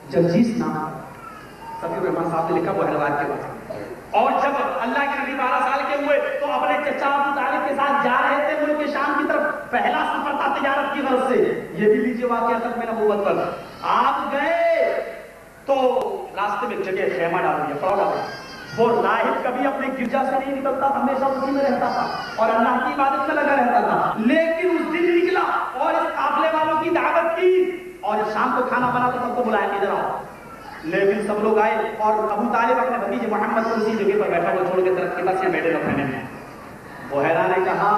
جرجیس نام سفیر الرحمان صاحب نے لکھا بحیرہ راہب کے واقعے، اور جب اللہ کے نبی 12 سال کے ہوئے تو اپنے چچا ابو طالب کے ساتھ جا رہے تھے ملک شام کی طرف، پہلا سفر تھا تجارت کی غرض سے، یہ بھی لیجیے واقعہ ختم نبوت پر، آپ گئے تو راستے میں جگہ خیمہ ڈال دیا، پڑا ڈال دیا، وہ راہب کبھی اپنے گرجا سے نہیں نکلتا، ہمیشہ اسی میں رہتا تھا اور اللہ کی عبادت میں لگا رہتا تھا، لیکن اس دن نکلا اور اس قافلے والوں کی دعوت کی اور شام کو کھانا بنا تو سب کو بلایا ادھر آؤ، لیکن سب لوگ آئے اور ابو طالب اپنے بھتیجے محمد کو اسی جگہ پر بیٹھا وہ چھوڑ کے درخت کے پاس بیٹھے رکھنے میں، بحیرہ نے کہا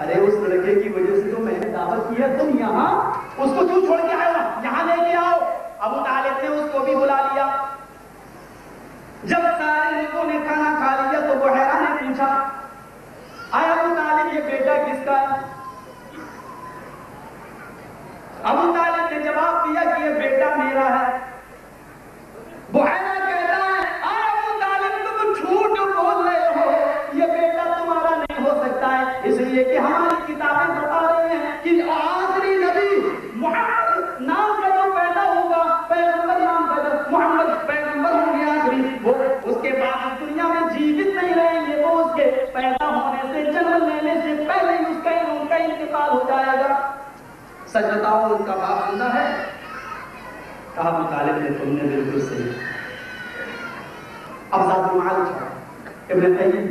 ارے اس لڑکے کی وجہ سے تو میں نے دعوت کی ہے، تم یہاں اس کو کیوں چھوڑ کے آئے ہو، یہاں لے کے آؤ، ابو طالب نے اس کو بھی بلا لیا، جب سارے لوگوں نے کھانا کھا لیا تو بحیرہ نے پوچھا اے ابو طالب یہ بیٹا کس کا ہے؟ ابو طالب نے جواب دیا کہ یہ بیٹا میرا ہے، بحیرہ کہتا ہے اے ابو طالب تم جھوٹ بول رہے ہو، یہ بیٹا تمہارا نہیں ہو سکتا ہے، اس لیے کہ ہماری کتابیں بتا رہی ہیں کہ آخری نبی محمد نام کا جو پیدا ہوگا، پیغمبر نام کا جو محمد پیغمبر ہوں گے آخری، وہ اس کے بعد اس دنیا میں جیوت نہیں رہیں گے، وہ اس کے پیدا ہونے سے جنم لینے سے پہلے ہی اس کا انتقال ہو جائے گا، سچ بتاؤ ان کا باپ زندہ ہے؟ کہا ابو طالب نے تم نے بالکل صحیح، اب زاد المعاد ابن قیم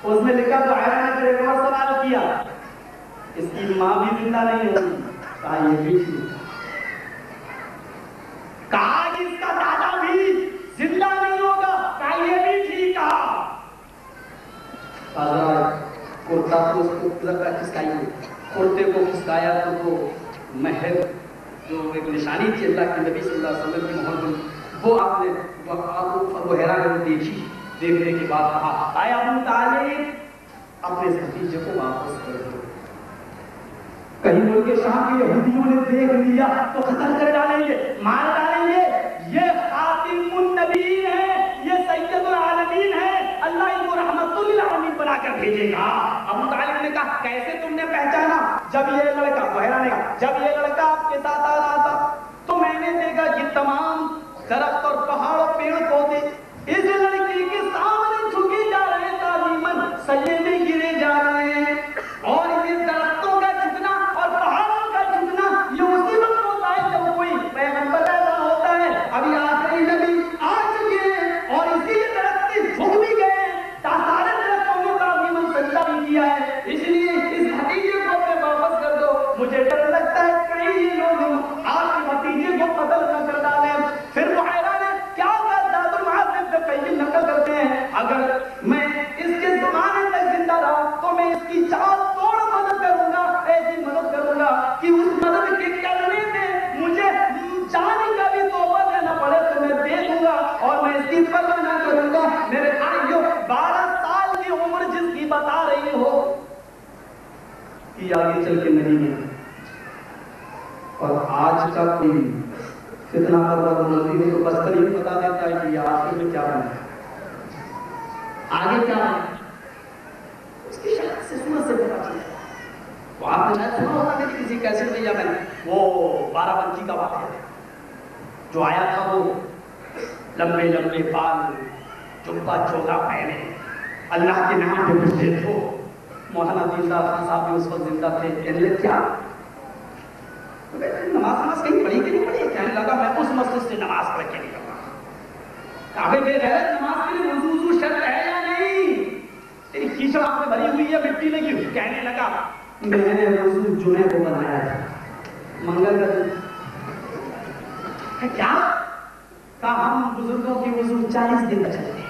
اس میں لکھا تو حیران نے ایک اور سوال کیا اس کی ماں بھی زندہ نہیں ہوگی، کہا یہ بھی ٹھیک، کہا اس کا دادا بھی زندہ نہیں ہوگا، کہا یہ بھی ٹھیک، کہا کرتا تو اس کو کھسکائی، کرتے کو کھسکایا تو وہ مہر جو ایک نشانی تھی اللہ کے نبی صلی اللہ علیہ وسلم کی محبت، وہ آپ نے بحیرہ نے دیکھی، دیکھنے کے بعد کہا اے ابو طالب اپنے بھتیجے کو واپس کر دو، کہیں ملک شام کے یہودیوں نے دیکھ لیا تو قتل کر ڈالیں گے، مار ڈالیں گے، یہ خاتم النبیین ہے، یہ سید العالمین ہے، اللہ ان کو رحمت للعالمین بنا کر بھیجے گا۔ ابو طالب نے کہا کیسے تم نے پہچانا؟ جب یہ لڑکا، بحیرہ نے کہا جب یہ لڑکا آپ کے ساتھ آ رہا تھا تو میں نے دیکھا کہ تمام درخت اور پہاڑ اور پیڑ پودے اس لڑکی کے سامنے جھکے جا رہے ہیں، تعلیماً سجدے گرے جا رہے ہیں، اور یہ درختوں کا جھکنا اور پہاڑوں کا جھکنا یہ اسی وقت ہوتا ہے جب کوئی پیغمبر پیدا ہوتا ہے، ابھی آخری نبی آ چکے ہیں اور اسی درخت سے جھک بھی گئے ہیں، سارے درختوں نے تعلیماً سجدہ بھی کیا ہے، اس لیے اس بھتیجے کو اپنے واپس کر دو، مجھے ڈر لگتا ہے کہیں یہ لوگ آپ کے بھتیجے کو قتل نہ کر ڈالیں۔ پھر بحیرہ نے کیا کہا؟ زاد المعاد ابن قیم نقل کرتے ہیں اگر میں اس کے زمانے تک زندہ رہا تو میں اس کی چال توڑ مدد کروں گا، ایسی مدد کروں گا کہ اس مدد کے کرنے میں مجھے جانے کا بھی توبہ دینا پڑے تو میں دے دوں گا اور میں اس کی پرواہ نہ کروں گا۔ میرے بھائیو 12 سال کی عمر جس کی بتا رہی ہو کہ آگے چل کے نہیں ہے، اور آج کا کوئی فتنہ پرور بولتی ہے تو بس کر یہ بتا دیتا ہے کہ یہ آخر میں کیا بنا ہے، آگے کیا ہے، اس کی شکل سے صورت سے پتا چلتا ہے۔ وہ آپ نے شاید سنا ہوتا کہ کسی کیسے میں یا میں وہ 12 بنکی کا واقعہ ہے جو آیا تھا، وہ لمبے لمبے بال، جبہ چوگا پہنے، اللہ کے نام پہ بجھے تھو، مولانا دیندار خان صاحب بھی اس وقت زندہ تھے، کہنے کیا نماز کہیں پڑھی کہ نہیں پڑھی؟ کہنے لگا میں اس مسجد سے نماز پڑھ کے نکل رہا ہوں۔ کہا بے غیرت نماز کے لیے وضو شرط ہے یا نہیں؟ تیری کیچڑ آپ میں بھری ہوئی ہے، مٹی لگی ہوئی۔ کہنے لگا میں نے وضو جمعے کو بنایا تھا، منگل کا دن۔ کیا؟ کہا ہم بزرگوں کے وضو 40 دن چلتے ہیں۔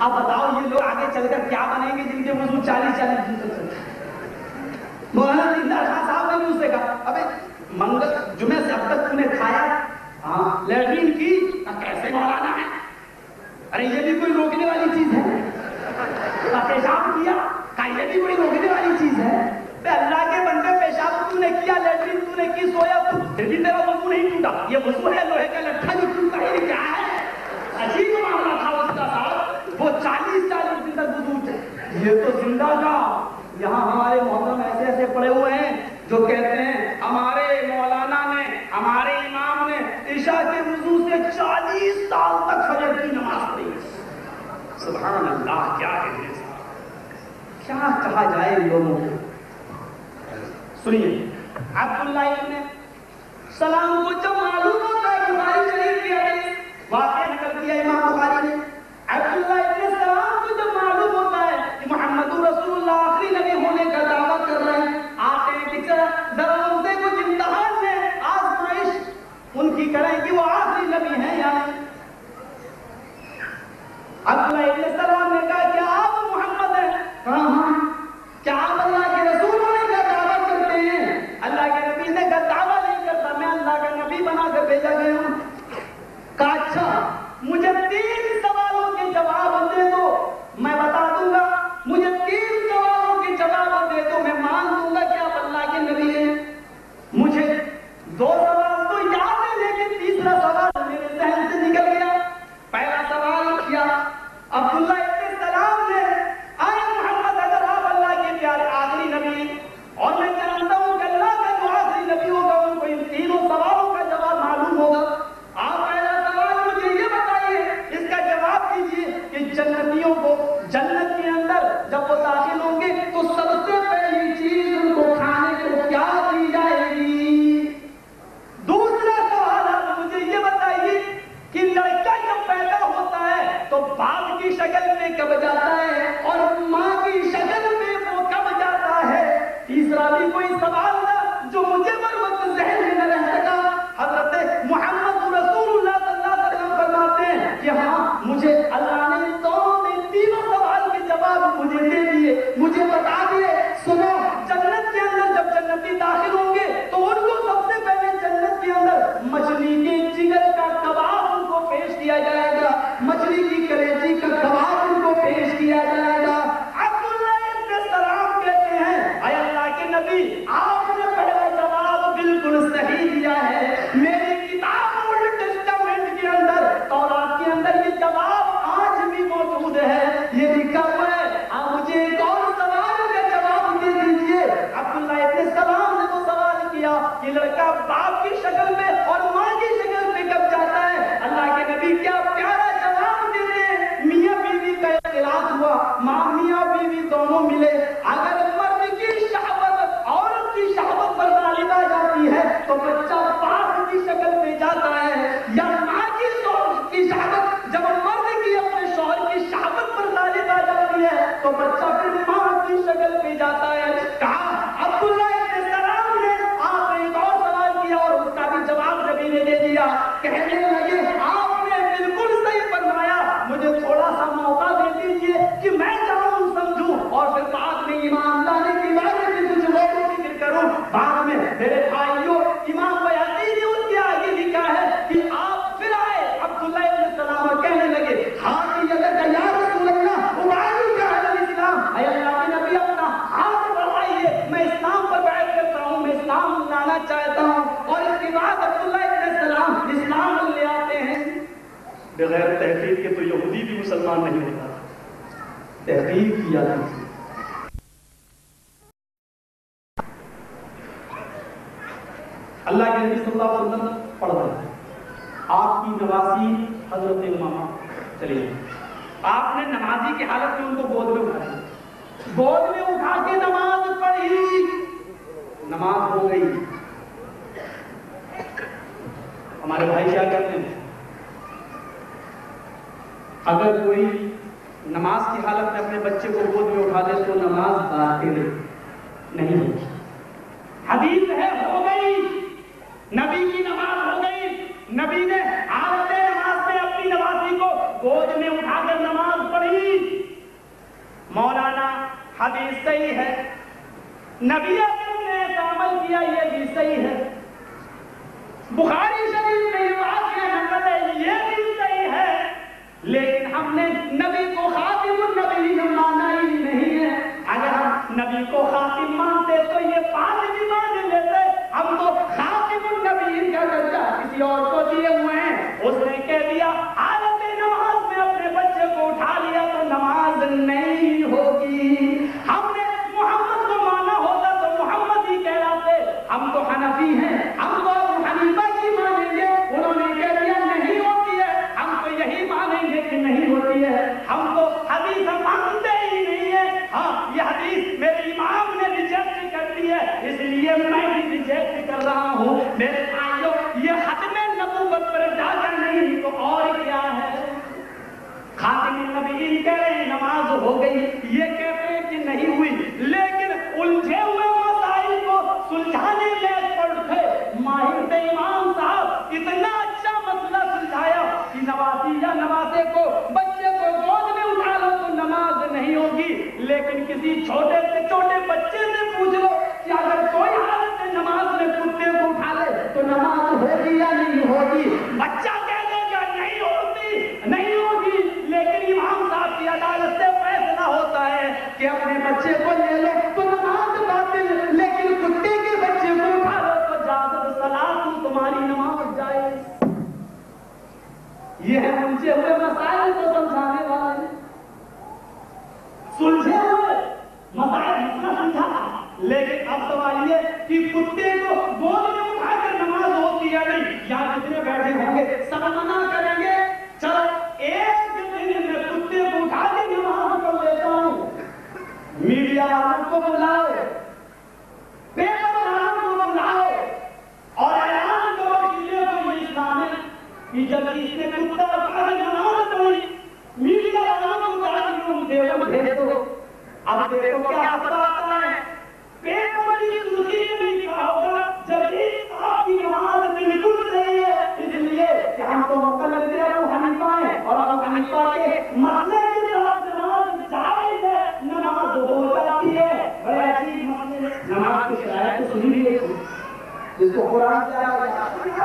اب بتاؤ یہ لوگ آگے چل کر کیا بنیں گے جن کے وضو 40 دن تک چلتے ہیں؟ مولانا دیندار خان صاحب نے بھی اسے کہا ابے منگل جمعے سے اب تک تم نے کھایا؟ ہاں۔ لیٹرین کی؟ کیسے مولانا ہے؟ ارے یہ بھی کوئی روکنے والی چیز ہے؟ پیشاب کیا؟ کہا یہ بھی کوئی روکنے والی چیز ہے؟ اللہ کے بندے پیشاب تو نے کیا، لیٹرین تو نے کی، سویا تو پھر بھی تیرا وضو نہیں ٹوٹا، یہ وضو ہے لوہے کا لٹھا جو ٹوٹتا ہی کیا ہے؟ یہ تو زندہ کا یہاں ہمارے محترم ایسے ایسے پڑے ہوئے ہیں جو کہتے ہیں ہمارے مولانا نے ہمارے امام نے عشاء کے وضو سے 40 سال تک فجر کی نماز پڑھی. سبحان اللہ, کیا ہے کیا کہا جائے لوگوں کو. سنیے, عبداللہ ابن سلام کو جب معلوم ہوتا ہے بخاری شریف کی حدیث واقعہ نقل کیا امام بخاری نے, عبداللہ ابن سلام کو جب معلوم ہوتا ہے کہ محمد رسول اللہ آخری نبی ہونے کا دعویٰ کر رہے ہیں, آتے ہیں کہ ذرا ان سے کچھ امتحان میں آزمائش ان کی کریں کہ وہ آخری نبی ہیں یا نہیں. عبداللہ ابن سلام نے کہا کیا آپ محمد ہیں؟ کہا ہاں. کیا آپ اللہ کے رسول ہونے کا دعویٰ کرتے ہیں؟ اللہ کے نبی نے کہا دعویٰ نہیں کرتا, میں اللہ کا نبی بنا کر بھیجا گیا ہوں. کہا اچھا, مجھے 3 سوالوں کے جواب دے دو, میں بتا دوں گا. مجھے 3 سوالوں کے جواب دے دو, میں مان دوں گا کہ آپ اللہ کے نبی ہیں. مجھے 2 سوال تو یاد ہے لیکن تیسرا سوال میرے ذہن سے نکل گیا. پہلا سوال کیا عبداللہ ابن سلام نے, آئے محمد اگر آپ اللہ کے پیارے آخری نبی ہیں اور میں جانتا ہوں کہ اللہ کا جو آخری نبی ہوگا ان کو ان 3 سوالوں کا جواب معلوم ہوگا, آپ پہلا سوال مجھے یہ بتائیے, اس کا جواب دیجیے کہ جنتیوں کو جنت کے اندر جب وہ داخل ہوں گے تو سب سے پہلی چیز ان کو کھانے کو کیا دی جائے گی. دوسرا سوال آپ مجھے یہ بتائیے کہ لڑکا جب پیدا ہوتا ہے تو باپ کی شکل میں کب جاتا ہے اور ماں کی شکل میں وہ کب جاتا ہے. تیسرا بھی کوئی سوال تھا جو مجھے بر وقت ذہن میں نہ رہ سکا. حضرت محمد رسول اللہ صلی اللہ علیہ وسلم فرماتے ہیں کہ ہاں مجھے اللہ نے تینوں سوال کے جواب مجھے دے دیے, مجھے بتا دیے. سنو, جنت کے اندر جب جنتی داخل ہوں گے تو ان کو سب سے پہلے جنت کے اندر مچھلی کے جگر کا کباب ان کو پیش کیا جائے گا, مچھلی کی کلیجی کا کباب ان کو پیش کیا جائے گا. عبداللہ ابن سلام کہتے ہیں اے اللہ کے نبی, آپ نے پہلا جواب بالکل صحیح دیا ہے. میری کتاب اولڈ ٹیسٹامنٹ کے اندر, تورات کے اندر یہ جواب آج بھی موجود ہے, یہ لکھا ہوا ہے. آپ مجھے ایک اور سوال کا جواب دے دیجیے. عبداللہ ابن سلام نے تو سوال کیا کہ لڑکا باپ کی شکل میں اور ماں کی شکل میں کب جاتا ہے. اللہ کے نبی کیا پیارا جواب دیتے ہیں. میاں بیوی کا اختلاف ہوا, ماں میاں بیوی دونوں ملے, اگر مرد کی شہوت عورت کی شہوت پر غالب آ جاتی ہے تو بچہ باپ کی شکل میں جاتا ہے, یا ماں کی شہوت جب مرد کی اپنے شوہر کی شہوت پر غالب آ جاتی ہے تو بچہ پھر ماں کی شکل میں جاتا ہے. کہا عبداللہ ابن سلام نے آپ نے ایک اور سوال کیا اور اس کا بھی جواب نبی نے دے دیا. کہنے لگے آپ نے بالکل صحیح فرمایا, مجھے تھوڑا سا موقع دے دیجیے کہ میں جاؤں سمجھوں اور پھر بعد میں ایمان لانے کے بارے میں کچھ اور ذکر کروں. بعد میں میرے بھائیوں امام بیہقی نے اس کے آگے لکھا ہے کہ آپ پھر آئے. عبداللہ ابن سلام کہنے لگے ہاتھ اگر کہ یا رسول اللہ ابائی کا اسلام, اے اللہ کے نبی اپنا ہاتھ بڑھائیے, میں اسلام پر بیعت کرتا ہوں, میں اسلام لانا چاہتا ہوں. اور اس کے بعد عبداللہ ابن سلام اسلام لے آتے ہیں. بغیر تحقیق کے تو یہودی بھی مسلمان نہیں ہوتا, تحقیق کی جاتی ہے. اللہ کے نبی صلی اللہ علیہ وسلم پڑھ رہے ہیں, آپ کی نواسی حضرت امامہ چلیے, آپ نے نمازی کی حالت میں ان کو گود میں اٹھایا, گود میں اٹھا کے نماز پڑھی, نماز ہو گئی. ہمارے بھائی کیا کہتے ہیں, اگر کوئی نماز کی حالت میں اپنے بچے کو گود میں اٹھا دے تو نماز باطل نہیں ہوگی. حدیث ہے ہو گئی, نبی کی نماز ہو گئی, نبی نے حالت نماز میں اپنی نوازی کو گود میں اٹھا کر نماز پڑھی. مولانا حدیث صحیح ہے, نبی اکرم نے ایسا عمل کیا, یہ بھی صحیح ہے. بخاری شریف میں یہ واقعہ نقل ہے, یہ بھی صحیح ہے. لیکن ہم نے نبی کو خاتم النبی مانا ہی نہیں ہے. اگر ہم نبی کو خاتم مانتے تو یہ بات بھی مان لیتے. ہم تو خاتم النبی کا درجہ کسی اور کو دیے ہوئے ہیں. اس نے کہہ دیا حالت نماز میں اپنے بچے کو اٹھا لیا تو نماز نہیں ہوگی. حدیث میرے امام نے ریجیکٹ کر دی ہے، اس لیے میں بھی ریجیکٹ کر رہا ہوں۔ میرے بھائیوں، یہ ختم نبوت پر ڈاکہ نہیں تو اور کیا ہے؟ خاتم النبیین کہہ رہے ہیں نماز ہو گئی، یہ کہتے ہیں کہ نہیں ہوئی، لیکن الجھے ہوئے مسائل کو سلجھانے میں پڑھتے ماہر امام صاحب اتنا اچھا مسئلہ سلجھایا کہ نواسی یا نواسے کو بچے کو گود میں اٹھا لو تو نماز نہیں ہوگی، لیکن کسی چھوٹے سے چھوٹے بچے سے پوچھ لو کہ اگر کوئی حالت میں نماز میں کتے کو اٹھا لے تو نماز ہوگی یا نہیں ہوگی؟ بچہ کہہ دے گا نہیں ہوتی، نہیں ہوگی، لیکن امام صاحب کی عدالت سے فیصلہ ہوتا ہے کہ اپنے بچے کو لے لو تو نماز باطل، لیکن کتے کے بچے کو اٹھا لو تو جازت صلاۃ تمہاری نماز جائے۔ یہ ہے الجھے ہوئے مسائل کو سمجھانے والے، سلجھے ہوئے مسائل اتنا سمجھا، لیکن اب سوال یہ کہ کتے کو گود میں اٹھا کر نماز ہوتی ہے نہیں، یا جتنے بیٹھے ہوں گے سب منع کریں گے، چلو ایک دن میں کتے کو اٹھا کے نماز پڑھ لیتا ہوں، میڈیا والوں کو بلاؤ، پیپر والوں کو بلاؤ اور اعلان کرو کہ یہ کوئی اسلام ہے کہ جب اس نے کتا اٹھا کے نماز پڑھی، میڈیا والوں کو کہا کہ تم دیوبند بھیج دو۔ اب دیکھو کیا پتہ آتا ہے، پیپر کی سرخی میں لکھا ہوگا جب آپ کی نماز بالکل صحیح ہے، اس لیے کہ ہم تو مقلد ابو حنیفہ ہیں اور ابو حنیفہ کے مسئلے کے ساتھ نماز جائز ہے، نماز ہو جاتی ہے۔ بڑے عجیب مسئلے، نماز کی شرائط تو سنی بھی ہے جس کو قرآن سے آیا 25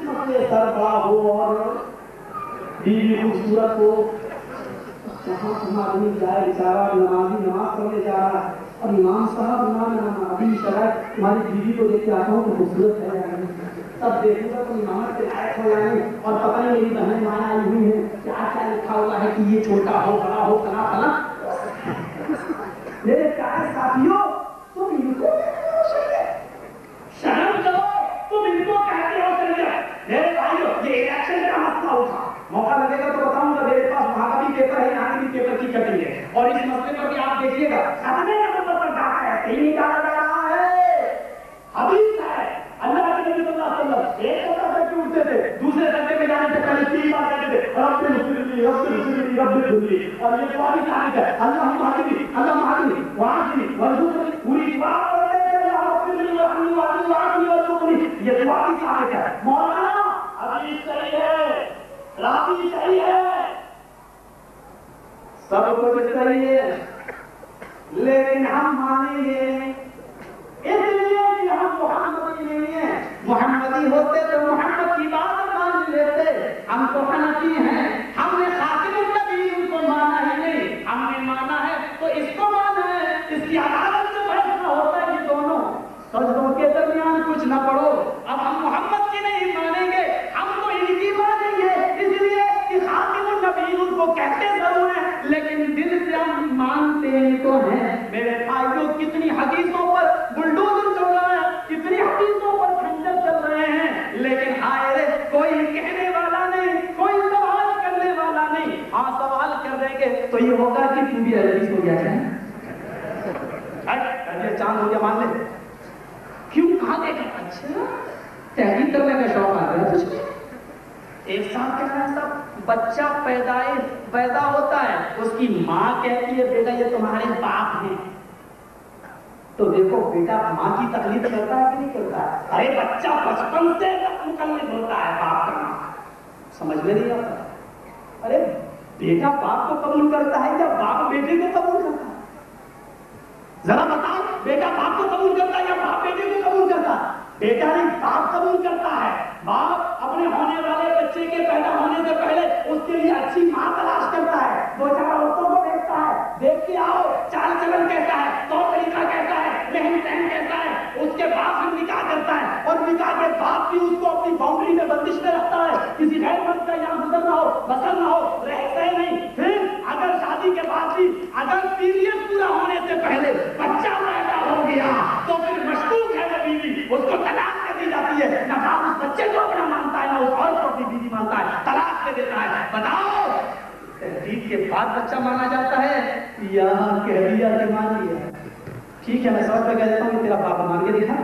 مسئلے، سر بڑا ہو اور بیوی خوبصورت ہو، وہاں ہم آدمی جائے بیچارہ نمازی نماز پڑھنے جا رہا ہے اور امام صاحب ابھی شرائط تمہاری بیوی کو دیکھ کے آتا ہوں تو خوبصورت ہے یا نہیں، تب دیکھوں گا تو امامت کے لائق ہو یا نہیں، اور پتہ نہیں میری بہن وہاں آئی ہوئی ہے کیا کیا لکھا ہوا ہے کہ یہ چھوٹا ہو بڑا ہو فلاں فلاں۔ میرے پیارے ساتھیوں، تم ان کو شرم کرو، تم ان کو کہتے ہو چلیے۔ میرے بھائیوں، یہ الیکشن کا مسئلہ اٹھا، موقع لگے گا تو بتاؤں گا، میرے پاس وہاں کا بھی پیپر ہے یہاں کی بھی پیپر کی کٹنگ ہے، اور اس مسئلے پر بھی آپ دیکھیے گا ختم نبوت پر ڈاکہ ہے، کہیں نکالا جا رہا ہے، حدیث ہے، اللہ کے نبی صلی اللہ علیہ وسلم ایک سجدے پہ اٹھتے تھے، دوسرے سجدے پہ جانے سے پہلے 3 بار کہتے تھے رب اغفرلی رب اغفرلی رب اغفرلی، اور یہ دعا بھی ثابت ہے اللہم اہدنی اللہم اہدنی وعافنی وارزقنی، پوری دعا پڑھتے تھے اللہم اغفرلی وارحمنی وعافنی وارزقنی، یہ دعا بھی ثابت ہے۔ مولانا حدیث صحیح ہے، راوی صحیح ہے، سب کچھ صحیح ہے، لیکن ہم مانیں گے اس لیے کہ ہم محمدی نہیں ہیں، محمدی ہوتے تو محمد کی بات مان لیتے، ہم تو حنفی ہیں، ہم نے خاتم النبیین کو مانا ہی نہیں، ہم نے مانا ہے تو اس کو مانا ہے، اس کی عدالت سے فیصلہ ہوتا ہے کہ دونوں سجدوں کے درمیان کچھ نہ پڑھو، اب ہم محمد کی نہیں مانیں گے، ہم تو ان کی مانیں گے، اس لیے کہ خاتم النبیین کو کہتے ضرور ہیں لیکن دل سے ہم مانتے ہی تو ہیں۔ میرے بھائیوں، کتنی حدیثوں پر بلڈوزر چل رہا ہے، کتنی حدیثوں پر کھنجر چل رہے ہیں، لیکن ہائے رے کوئی کہنے والا نہیں، کوئی سوال کرنے والا نہیں۔ ہاں سوال کر دیں گے تو یہ ہوگا کہ تو بھی حدیث ہو گیا ہے، چاند ہو گیا مان لے، کیوں کہاں دیکھا، اچھا تحقیق کرنے کا شوق آ گیا تجھے۔ ایک ساتھ کہہ رہے ہیں سب، بچہ پیدا ہوتا ہے، اس کی ماں کہتی ہے بیٹا یہ تمہارے باپ ہیں، تو دیکھو بیٹا ماں کی تقلید کرتا ہے کہ نہیں کرتا ہے؟ ارے بچہ بچپن سے مقلد ہوتا ہے باپ کا نام، سمجھ میں نہیں آتا، ارے بیٹا باپ کو قبول کرتا ہے یا باپ بیٹے کو قبول کرتا ہے؟ ذرا بتاؤ، بیٹا باپ کو قبول کرتا ہے یا باپ بیٹے کو قبول کرتا ہے؟ بیٹا نہیں، باپ قبول کرتا ہے۔ باپ اپنے ہونے والے بچے کے پیدا ہونے سے پہلے اس کے لیے اچھی ماں تلاش کرتا ہے، 2-4 عورتوں کو دیکھتا ہے، دیکھ کے آؤ چال چلن کیسا ہے، طور طریقہ کیسا ہے، رہن سہن کیسا ہے، اس کے بعد پھر نکاح کرتا ہے، اور نکاح کے بعد بھی اس کو اپنی باؤنڈری میں بندش میں رکھتا ہے، کسی غیر مرد کا یہاں گزر نہ ہو، بسر نہ ہو، رہ سہ نہیں۔ پھر اگر شادی کے بعد بھی اگر پیریڈ پورا ہونے سے پہلے بچہ پیدا ہو گیا تو پھر مشکوک ہے وہ بیوی، اس کو طلاق دے دی جاتی ہے، نہ باپ اس بچے کو اپنا مانتا ہے نہ اس عورت کو اپنی بیوی مانتا ہے، طلاق دے دیتا ہے۔ بتاؤ تحقیق کے بعد بچہ مانا جاتا ہے یا کہہ دیا کہ مان لیا؟ ٹھیک ہے میں سب پہ کہہ دیتا ہوں تیرا باپ مان کے دکھا،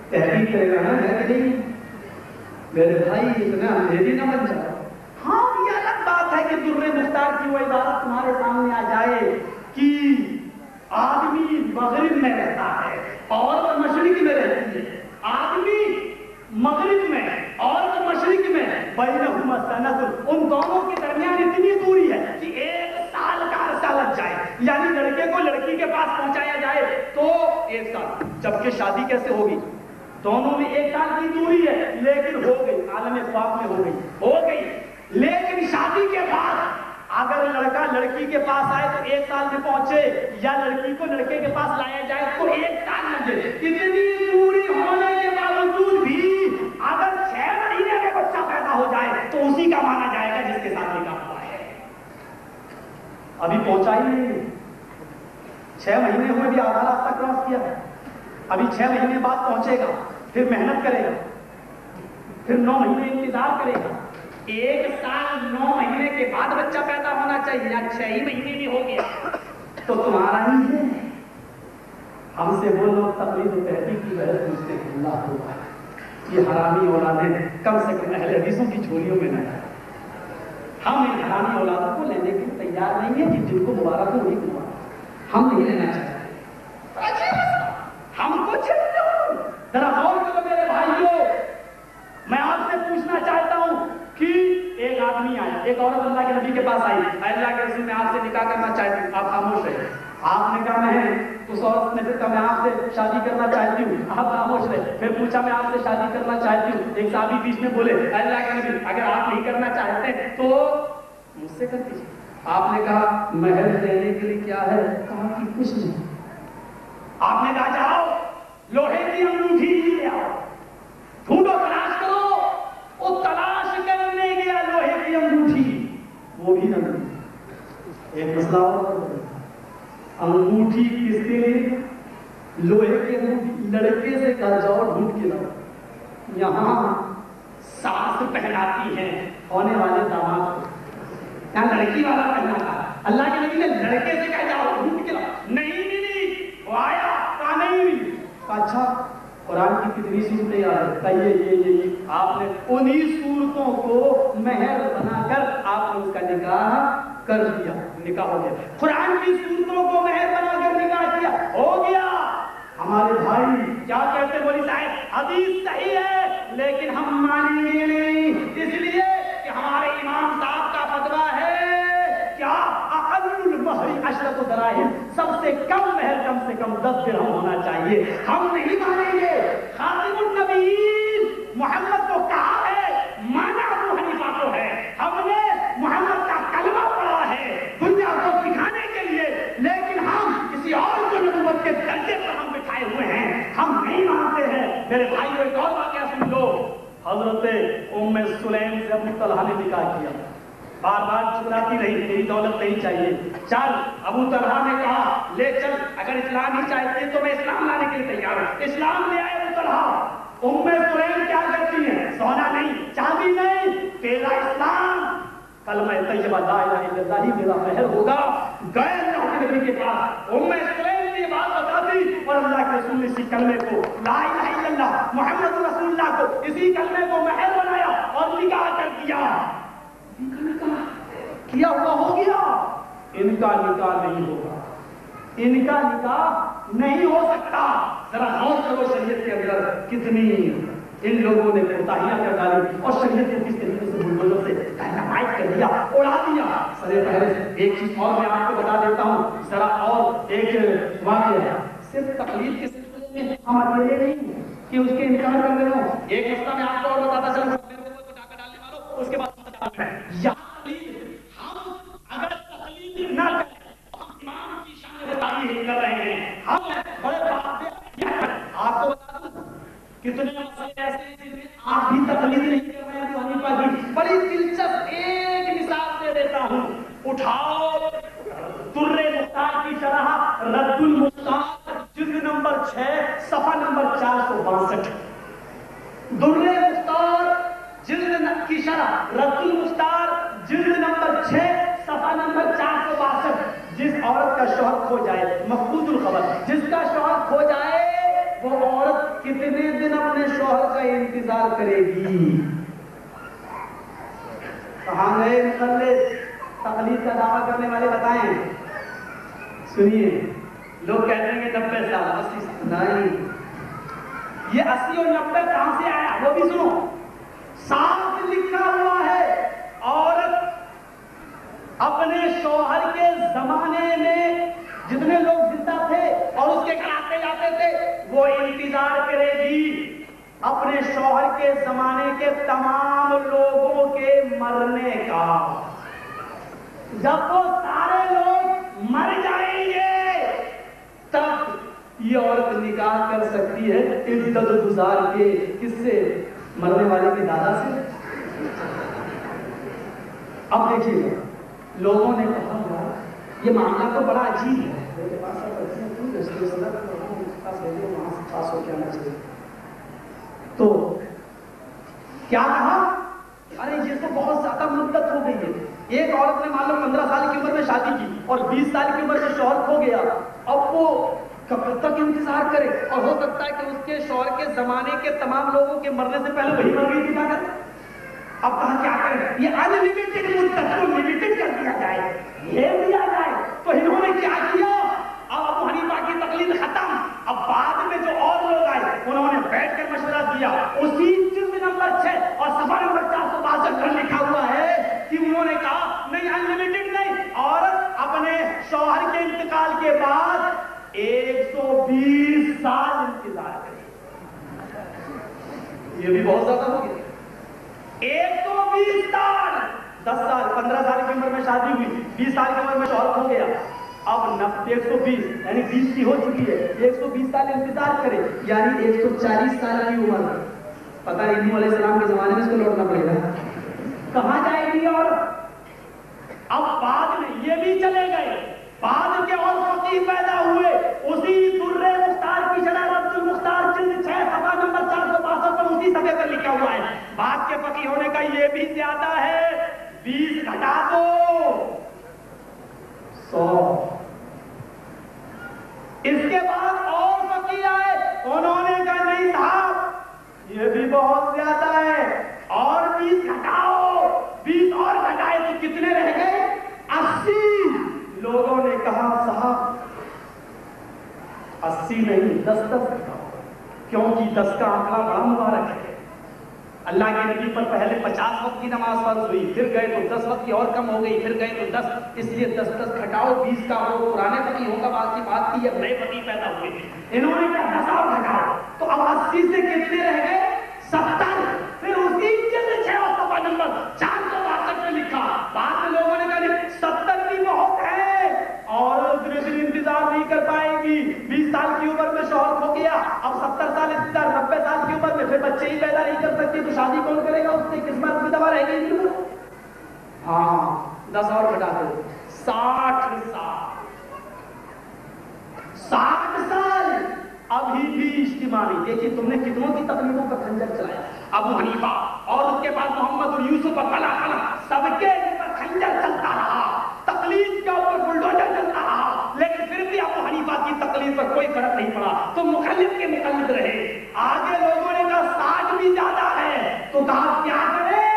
تحقیق کرے گا نا ہے کہ نہیں؟ میرے بھائی اتنا اندھیری نہ بن جاؤ۔ ہاں یہ الگ بات ہے کہ در مختار کی وہ عبارت تمہارے سامنے آ جائے کہ آدمی مغرب میں رہتا ہے اور مشرق میں رہتی ہے، آدمی مغرب میں اور مشرق میں بینہما سنۃ، ان دونوں کے درمیان اتنی دوری ہے کہ 1 سال کا عرصہ لگ جائے، یعنی لڑکے کو لڑکی کے پاس پہنچایا جائے تو 1 سال، جبکہ شادی کیسے ہوگی؟ دونوں میں 1 سال کی دوری ہے لیکن ہو گئی، عالم خواب میں ہو گئی، لیکن شادی کے بعد اگر لڑکا لڑکی کے پاس آئے تو 1 سال میں پہنچے یا لڑکی کو لڑکے کے پاس لایا جائے تو 1 سال لگے۔ اتنی دوری ہونے کے باوجود بھی اگر 6 مہینے میں بچہ پیدا ہو جائے تو اسی کا مانا جائے گا جس کے ساتھ نکاح ہوا ہے۔ ابھی پہنچا ہی نہیں، 6 مہینے ہوئے بھی آدھا راستہ کراس کیا ہے، ابھی 6 مہینے بعد پہنچے گا، پھر محنت کرے گا، پھر 9 مہینے انتظار کرے گا۔ 1 سال 9 مہینے کے بعد بچہ پیدا ہونا چاہیے یا 6 ہی مہینے میں ہو گیا تو تمہارا ہی ہے۔ ہم سے وہ لوگ تقلید و تحقیق کی وجہ پوچھتے ہیں اللہ ہوگا، یہ حرامی اولادیں کم سے کم اہل حدیثوں کی جھولیوں میں نہ جائیں۔ ہم ان حرامی اولادوں کو لینے کے لیے تیار نہیں ہیں کہ جن کو مبارک ہو انہیں کو مبارک، ہم نہیں لینا چاہتے، ہم کو چھوڑو۔ ذرا غور کرو میرے بھائیوں، میں آپ سے پوچھنا چاہتا ہوں کہ ایک آدمی آیا، ایک عورت اللہ کے نبی کے پاس آئی، اللہ کے رسول میں آپ سے نکاح کرنا چاہتی ہوں، آپ خاموش رہے۔ آپ نے کہا میں، اس عورت نے پھر کہا میں آپ سے شادی کرنا چاہتی ہوں، آپ خاموش رہے۔ پھر پوچھا میں آپ سے شادی کرنا چاہتی ہوں، ایک صحابی بیچ میں بولے اللہ کے نبی اگر آپ نہیں کرنا چاہتے تو مجھ سے کر دیجیے۔ آپ نے کہا مہر دینے کے لیے کیا ہے؟ کہا کہ کچھ نہیں۔ آپ نے کہا جاؤ لوہے کی انگوٹھی لے آؤ، ڈھونڈو تلاش کرو۔ وہ تلاش کرنے گیا لوہے کی انگوٹھی، وہ بھی نہ ملی۔ ایک مسئلہ اور، انگوٹھی کس کے لیے؟ لوہے کی انگوٹھی لڑکے سے کہا جاؤ ڈھونڈ کے لاؤ، یہاں ساس پہناتی ہے ہونے والے داماد کو، یہاں لڑکی والا پہنا تھا۔ اللہ کے نبی نے لڑکے سے کہا جاؤ ڈھونڈ کے لاؤ، نہیں ملی، وہ آیا کہا نہیں ملی۔ اچھا قرآن کی کتنی صورتیں یاد ہے؟ یہ آپ نے انہی صورتوں کو مہر بنا کر آپ نے اس کا نکاح کر دیا، نکاح ہو گیا۔ قرآن کی صورتوں کو مہر بنا کر نکاح کیا، ہو گیا۔ ہمارے بھائی کیا کہتے ہیں بولی صاحب حدیث صحیح ہے لیکن ہم مانیں گے نہیں، اس لیے کہ ہمارے امام صاحب کا فتویٰ ہے کیا اقل المہر 10 دراہم، سب سے کم مہر کم سے کم 10 درہم ہونا چاہیے، ہم نہیں مانیں گے۔ خاتم النبیین محمد کو کہا ہے، مانا ابو حنیفہ کو ہے، ہم نے محمد کا کلمہ پڑھا ہے دنیا کو دکھانے کے لیے، لیکن ہم کسی اور کو نبوت کے درجے پر ہم بٹھائے ہوئے ہیں، ہم نہیں مانتے ہیں۔ میرے بھائیو ایک اور واقعہ سن لو، حضرت ام سلیم سے ابو طلحہ نے نکاح کیا، بار بار چکراتی رہی تیری دولت نہیں چاہیے، چل۔ ابو طلحہ نے کہا لے چل، اگر اسلام ہی چاہتے تو میں اسلام لانے کے لیے تیار ہوں۔ اسلام لے آئے ابو طلحہ۔ ام سلیم کیا کرتی ہیں؟ سونا نہیں، چاندی نہیں، تیرا اسلام، کلمہ طیبہ لا الہ الا اللہ ہی میرا مہر ہوگا۔ گئے اللہ کے نبی کے پاس، ام سلیم نے یہ بات بتا دی اور اللہ کے رسول نے اسی کلمے کو لا الہ الا اللہ محمد رسول اللہ کو اسی کلمے کو مہر بنایا اور نکاح کر دیا۔ کیا ہوا ہو گیا، ان کا نکاح نہیں ہوگا، ان کا نکاح نہیں ہو سکتا۔ ذرا غور کرو شریعت کے اندر کتنی ان لوگوں نے کوتاہیاں کر ڈالی اور شریعت کو کس طریقے سے بلڈوزر سے ڈائنامائٹ کر دیا، اڑا دیا۔ سرے پہلے ایک چیز اور میں آپ کو بتا دیتا ہوں، ذرا اور ایک واقعہ ہے، صرف تقلید کے سلسلے میں ہم اکیلے نہیں کہ اس کے انکار کر رہے ہوں۔ ایک مسئلہ میں آپ کو اور بتاتا چلوں، ڈاکہ ڈالنے والوں اس کے بعد اگر تقلید نہ کریں ہم امام کی شان تعریف کر رہے ہیں، ہم بڑے آپ کو بتا دوں کتنے مسئلے ایسے ہیں جن میں آپ بھی تقلید نہیں کر رہے ہیں، ابو حنیفہ کی۔ بڑی دلچسپ ایک مثال دے دیتا ہوں، اٹھاؤ در مختار کی شرح رد المختار جلد نمبر 6 صفحہ نمبر 462۔ در مختار جلد کی شرح رد المختار جلد نمبر 6 عورت کا شوہر کھو جائے، مفقود الخبر، جس کا شوہر کھو جائے وہ عورت کتنے دن اپنے شوہر کا انتظار کرے گی؟ کہاں گئے مقلد تقلید کا دعویٰ کرنے والے؟ بتائیں۔ سنیے، لوگ کہتے ہیں کہ 90 سال 80 سال، نہیں، یہ 80 اور 90 کہاں سے آیا وہ بھی سنو۔ صاف لکھا ہوا ہے عورت اپنے شوہر کے زمانے میں جتنے لوگ زندہ تھے اور اس کے گھر آتے جاتے تھے وہ انتظار کرے گی اپنے شوہر کے زمانے کے تمام لوگوں کے مرنے کا۔ جب وہ سارے لوگ مر جائیں گے تب یہ عورت نکاح کر سکتی ہے عدت گزار کے۔ کس سے؟ مرنے والے کے دادا سے۔ اب دیکھیے لوگوں نے کہا یہ معاملہ تو بڑا عجیب ہے، تو کیا کہا؟ ارے یہ تو بہت زیادہ مدت ہو گئی ہے۔ ایک عورت نے مان لو 15 سال کی عمر میں شادی کی اور 20 سال کی عمر میں شوہر کھو گیا، اب وہ کب تک انتظار کرے؟ اور ہو سکتا ہے کہ اس کے شوہر کے زمانے کے تمام لوگوں کے مرنے سے پہلے وہی مر گئی تھی۔ کیا کرے؟ اب کہاں کیا کریں؟ یہ انلمیٹڈ مدت کو لمیٹڈ کر دیا جائے، گھیر دیا جائے۔ تو انہوں نے کیا کیا؟ اب ابو حنیفہ کی تقلید ختم، اب بعد میں جو اور لوگ آئے انہوں نے بیٹھ کر مشورہ دیا۔ اسی جلد نمبر 6 اور صفحہ نمبر 462 پر لکھا ہوا ہے کہ انہوں نے کہا نہیں، انلمیٹڈ نہیں، عورت اپنے شوہر کے انتقال کے بعد 120 سال انتظار کرے۔ یہ بھی بہت زیادہ ہو گیا۔ 120 سال، 10 سال 15 سال کی عمر میں شادی ہوئی، 20 سال کی عمر میں شوہر ہو گیا، اب 120 یعنی 20 کی ہو چکی ہے، 120 سال انتظار کرے، یعنی 140 سال کی عمر۔ پتہ ہے نوح علیہ السلام کے زمانے میں اس کو لوٹنا پڑے گا، کہاں جائے گی؟ اور اب بعد میں یہ بھی چلے گئے، بعد کے اور فقیہ پیدا ہوئے، اسی در مختار کی شرح ربط المختار جلد 6 صفحہ نمبر 462 پر اسی صفحے پر لکھا ہوا ہے۔ بعد کے فقیہ ہونے کا یہ بھی زیادہ ہے، 20 گھٹا دو 100۔ اس کے بعد اور فقیہ آئے، انہوں نے کہا نہیں صاحب یہ بھی بہت زیادہ ہے، اور 20 گھٹاؤ، 20 اور گھٹائے تو کتنے رہ گئے؟ 80۔ لوگوں نے کہا صاحب 80 نہیں، 10 گھٹاؤ، کیونکہ 10 کا آنکڑا بڑا مبارک ہے۔ اللہ کے نبی پر پہلے 50 وقت کی نماز فرض ہوئی، پھر گئے تو 10 وقت کی اور کم ہو گئی، پھر گئے تو 10، اس لیے 10 گھٹاؤ 20 کا۔ وہ پرانے فقیہوں کا بات کی بات کی، اب نئے فقیہ پیدا ہوئے، انہوں نے کہا 10 اور گھٹاؤ، تو اب 80 سے کتنے رہ گئے؟ 70۔ پھر اسی جلد 6 اور صفحہ نمبر 462 میں لکھا، بعد میں لوگوں نے کہا 70 بھی بہت ہے، اور اتنے دن انتظار نہیں کر پائے گی، 20 سال کی عمر میں شوہر کھو گیا، اب 70 سال انتظار، 90 سال کی عمر میں پھر بچے ہی پیدا نہیں کر سکتے تو شادی کون کرے گا؟ اس سے کس بات کی دوا رہ گئی؟ ہاں 10 اور گھٹا دو، 60 سال۔ 60 سال ابھی بھی اجتماع نہیں۔ دیکھیے تم نے کتنوں کی تقلیدوں پر خنجر چلایا، ابو حنیفہ اور اس کے بعد محمد اور یوسف اور فلاں سب کے پر خنجر چلتا رہا، تقلید کے اوپر بلڈوزر چلتا رہا، لیکن پھر بھی ابو حنیفہ کی تقلید پر کوئی فرق نہیں پڑا، تو مخلد کے مقلد رہے۔ آگے لوگوں نے کہا 60 بھی زیادہ ہے، تو کہا کیا کریں؟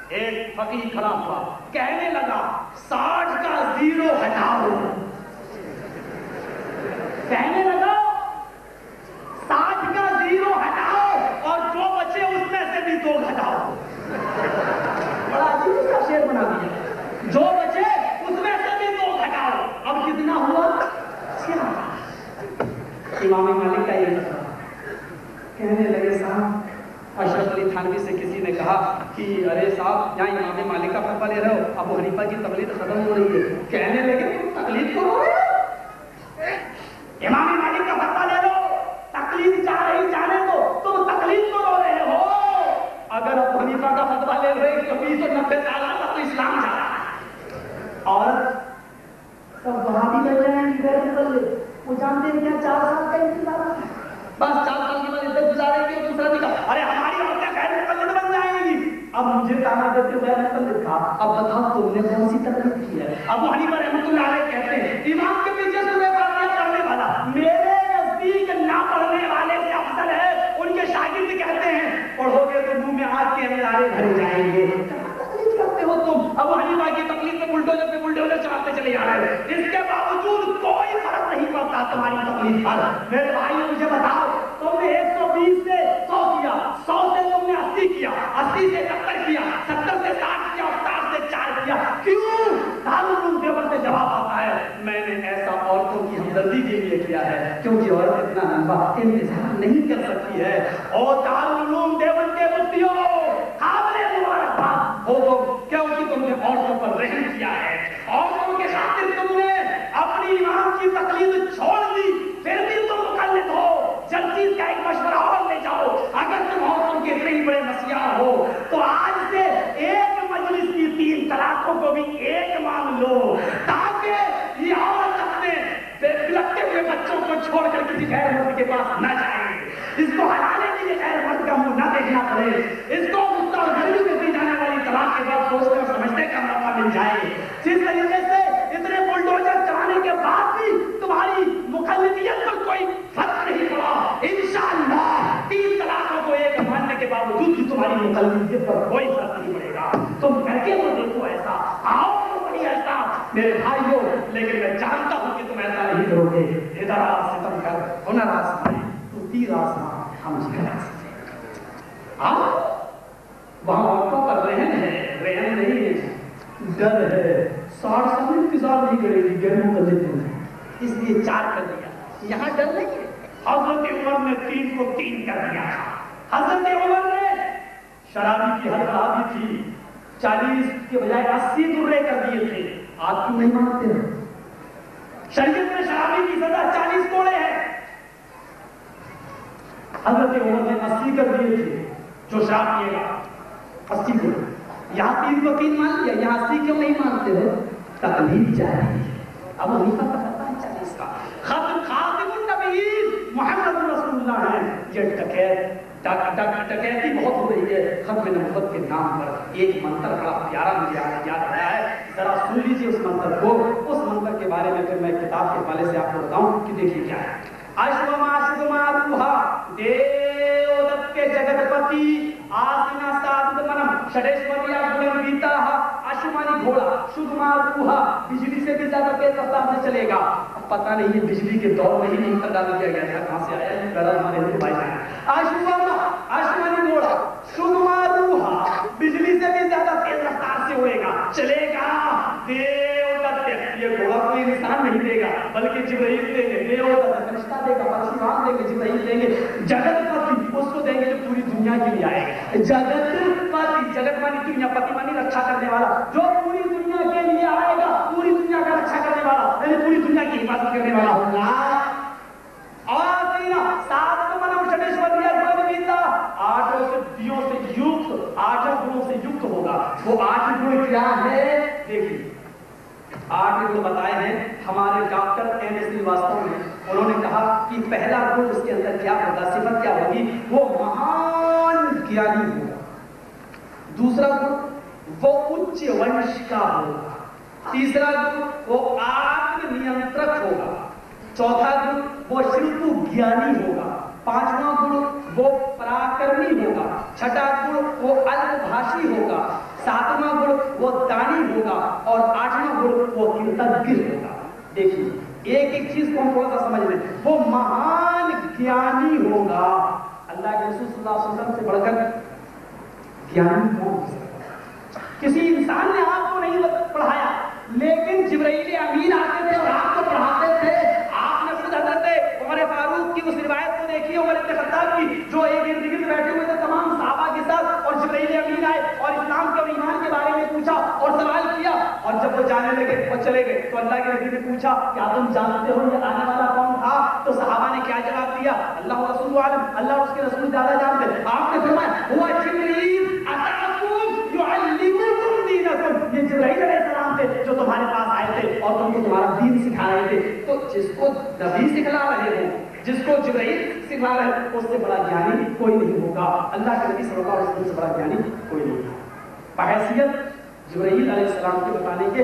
ایک فقیہ کھڑا ہوا، کہنے لگا 60 کا 0 ہٹاؤ، کہنے لگا 60 کا 0 ہٹاؤ اور جو بچے اس میں سے بھی 2 گھٹاؤ۔ بڑا عجیب سا شعر بنا دیا، جو بچے اس میں سے بھی 2 گھٹاؤ۔ اب کتنا ہوا؟ 6۔ امام مالک کا یہ مسئلہ، کہنے لگے صاحب، اشرف علی تھانوی سے کسی نے کہا کہ ارے صاحب یہاں امام مالک کا فتویٰ لے رہے ہو، ابو حنیفہ کی تقلید ختم ہو رہی ہے۔ کہنے لگے تم تقلید کو رو رہے ہو؟ امام مالک کا فتویٰ لے لو، تقلید چاہ رہی جانے دو، تم تقلید کو رو رہے ہو۔ اگر ابو حنیفہ کا فتویٰ لے رہے تو 20 اور 90 سال آتا تو اسلام جا رہا ہے۔ اور سب وہابی بن جائیں گے، غیر مقلد، وہ جانتے ہیں کیا 4 سال کا انتظار ہے، بس 4 سال کی بعد عدت گزاریں گے اور دوسرا نکاح۔ ارے ہماری عورتیں غیر مقلد بن جائیں گی۔ اب مجھے تانا دیتے غیر مقلد تھا، اب بتاؤ تم نے کون سی تقلید کی ہے؟ ابو حنیفہ رحمۃ اللہ علیہ کہتے ہیں امام کے پیچھے سورہ فاتحہ پڑھنے والا میرے نزدیک نہ پڑھنے والے سے افضل ہے۔ ان کے شاگرد کہتے ہیں پڑھو گے تو منہ میں آگ کے انگارے بھر جائیں گے۔ تقلید کرتے ہو تم، ابو حنیفہ کی تقلید میں بلڈوزر چلاتے چلے جا رہے ہیں، اس کے باوجود کوئی فرق نہیں پڑتا تمہاری تقلید پر۔ میرے بھائی مجھے بتاؤ، تم نے 120 سے 100 کیا، 100 سے تم نے 80 کیا، 80 سے 70 کیا، 70 سے 60 کیا اور 60 سے 4 کیا، کیوں؟ دارالعلوم دیوبند سے جواب آتا ہے میں نے ایسا عورتوں کی ہمدردی کے لیے کیا ہے کیونکہ عورت اتنا لمبا انتظار نہیں کر سکتی ہے۔ اور دارالعلوم دیوبند کے مفتیوں قابل مبارکباد ہو تو کیونکہ تم نے عورتوں پر رحم کیا ہے، عورتوں کے خاطر تم نے اپنی امام کی تقلید چھوڑ دی، پھر بھی تم مقلد ہو۔ جلدی کا ایک مشورہ اور لے جاؤ، اگر تم عورتوں کے اتنے بڑے مسیحا ہو تو آج سے ایک مجلس کی 3 طلاقوں کو بھی ایک مان لو، تاکہ یہ عورت اپنے بلکتے ہوئے بچوں کو چھوڑ کر کسی غیر مرد کے پاس نہ جائے، اس کو ہلانے کے لیے غیر مرد کا منہ نہ دیکھنا پڑے، اس کو غصہ اور گرمی میں دی جانے والی طلاق کے بعد سوچنے اور سمجھنے کا موقع مل جائے۔ جس طریقے سے اتنے بلڈوزر چلانے کے بعد بھی تمہاری مخلفیت پر کوئی فرق نہیں پڑا، انشاءاللہ 3 طلاقوں کو ایک ماننے کے باوجود بھی تمہاری مخلفیت پر کوئی فرق نہیں پڑے گا۔ تم کر کے تو دیکھو ایسا، آؤ تو نہیں ایسا میرے بھائیوں، لیکن میں جانتا ہوں کہ تم ایسا نہیں کرو گے۔ ادھر آ ستم کر، ہنر آسمائے تو تیر آسمان ہم جھگڑا سکتے۔ آؤ وہاں عورتوں پر رحم ہے، رحم نہیں ہے، ڈر ہے۔ 60 سال انتظار نہیں کرے گی غیر مقلد ہے، اس لیے 4 کر دیا، یہاں ڈر نہیں ہے۔ حضرت عمر نے 3 کو 3 کر دیا تھا۔ حضرت عمر نے شرابی کی حد بڑھا دی تھی، 40 کے بجائے 80 درے کر دیے تھے۔ آپ کیوں نہیں مانتے ہیں؟ شریعت میں شرابی کی سزا 40 کوڑے ہے، حضرت عمر نے 80 کر دیے تھے، جو شراب پیے گا 80 کوڑے۔ یہاں 3 کو 3 مان لیا، یہاں 80 کیوں نہیں مانتے ہو؟ تقلید جاری ہے۔ اب وہی پتہ کرتا ہے 40 کا خاتم النبیین محمد رسول اللہ ہے۔ یہ ڈکیتی بہت ہو رہی ہے ختم نبوت کے نام پر۔ ایک منتر بڑا پیارا مجھے یاد آیا ہے، ذرا سن لیجیے اس منتر کو۔ اس منتر کے بارے میں پھر میں کتاب کے حوالے سے آپ کو بتاؤں کہ دیکھیے کیا ہے۔ اشوما روحا دیو دت کے جگت پتی آسنا سادت منم شڈیشوریا گڑن گیتا اشمانی گھوڑا شدما روحا بجلی سے بھی زیادہ تیز رفتار سے چلے گا۔ اب پتہ نہیں یہ بجلی کے دور میں ہی نہیں کر ڈال دیا گیا تھا، کہاں سے آیا ہے غرض ہمارے ہندو بھائی جان۔ اشمانی گھوڑا شدما روحا بجلی سے بھی زیادہ تیز رفتار سے اڑے گا، چلے گا۔ دیو دت یہ گھوڑا کوئی انسان نہیں دے گا بلکہ جبرائیل دیں گے، دیو دت فرشتہ دے گا، پرشتیوان دیں گے، جبرائیل دیں گے۔ جگت پتی اس کو دیں گے جو پوری دنیا کے لیے آئے گا۔ جگت پتی، جگت مانی دنیا، پتی مانی رکشا کرنے والا، جو پوری دنیا کے لیے آئے گا، پوری دنیا کا رکشا کرنے والا، یعنی پوری دنیا کی حفاظت کرنے والا ہوگا۔ اور دینا سات کو منم شڈیشوریا گڑن گیتا 8 سدھیوں سے یکت، 8 گنوں سے یکت ہوگا۔ وہ 8 گن کیا ہے؟ دیکھیے 8 گن بتائے ہیں ہمارے ڈاکٹر ایم ایس سریواستو نے۔ انہوں نے کہا کہ پہلا گن اس کے اندر کیا ہوگا، صفت کیا ہوگی؟ وہ مہان گیانی ہوگا۔ دوسرا گن وہ اچ ونش کا ہوگا۔ تیسرا گن وہ آتم نینترک ہوگا۔ چوتھا گن وہ شلپو گیانی ہوگا۔ 5واں گن وہ پراکرمی ہوگا۔ چھٹا گن وہ الپ بھاشی ہوگا۔ 7واں گن وہ دانی ہوگا اور 8واں گن وہ کیرتنگر ہوگا۔ دیکھیے ایک ایک چیز کو ہم تھوڑا سا سمجھ لیں۔ وہ مہان گیانی ہوگا۔ اللہ کے رسول صلی اللہ علیہ وسلم سے بڑھ کر گیانی کون ہو سکتا ہے؟ کسی انسان نے آپ کو نہیں پڑھایا لیکن جبرائیل امین آتے تھے اور آپ کو پڑھاتے تھے۔ آپ نے خود حضرت عمر فاروق کی اس روایت کو دیکھی، عمر بن خطاب کی، جو ایک ارد گرد بیٹھے ہوئے تھے تمام صحابہ کے ساتھ، اور جبرائیل امین آئے اور اسلام کے اور ایمان کے بارے میں پوچھا اور سوال کیا، اور جب وہ جانے لگے اور چلے گئے تو اللہ کے نبی نے پوچھا کیا تم جانتے ہو یہ آنے والا کون تھا؟ تو صحابہ نے کیا جواب دیا؟ اللہ و رسول عالم، اللہ اور اس کے رسول زیادہ جانتے۔ آپ نے فرمایا ہوا جبریل اتاکم یعلمکم دینکم، یہ جبرائیل علیہ السلام تھے جو تمہارے پاس آئے تھے اور تم کو تمہارا دین سکھا رہے تھے۔ تو جس کو نبی سکھلا رہے ہوں، جس کو جبرائیل سکھلا رہے ہیں، اس سے بڑا جانی کوئی نہیں ہوگا۔ اللہ کے نبی صلی اللہ علیہ وسلم سے بڑا جانی کوئی نہیں ہوگا۔ بحیثیت جبرائیل علیہ السلام کے بتانے کے،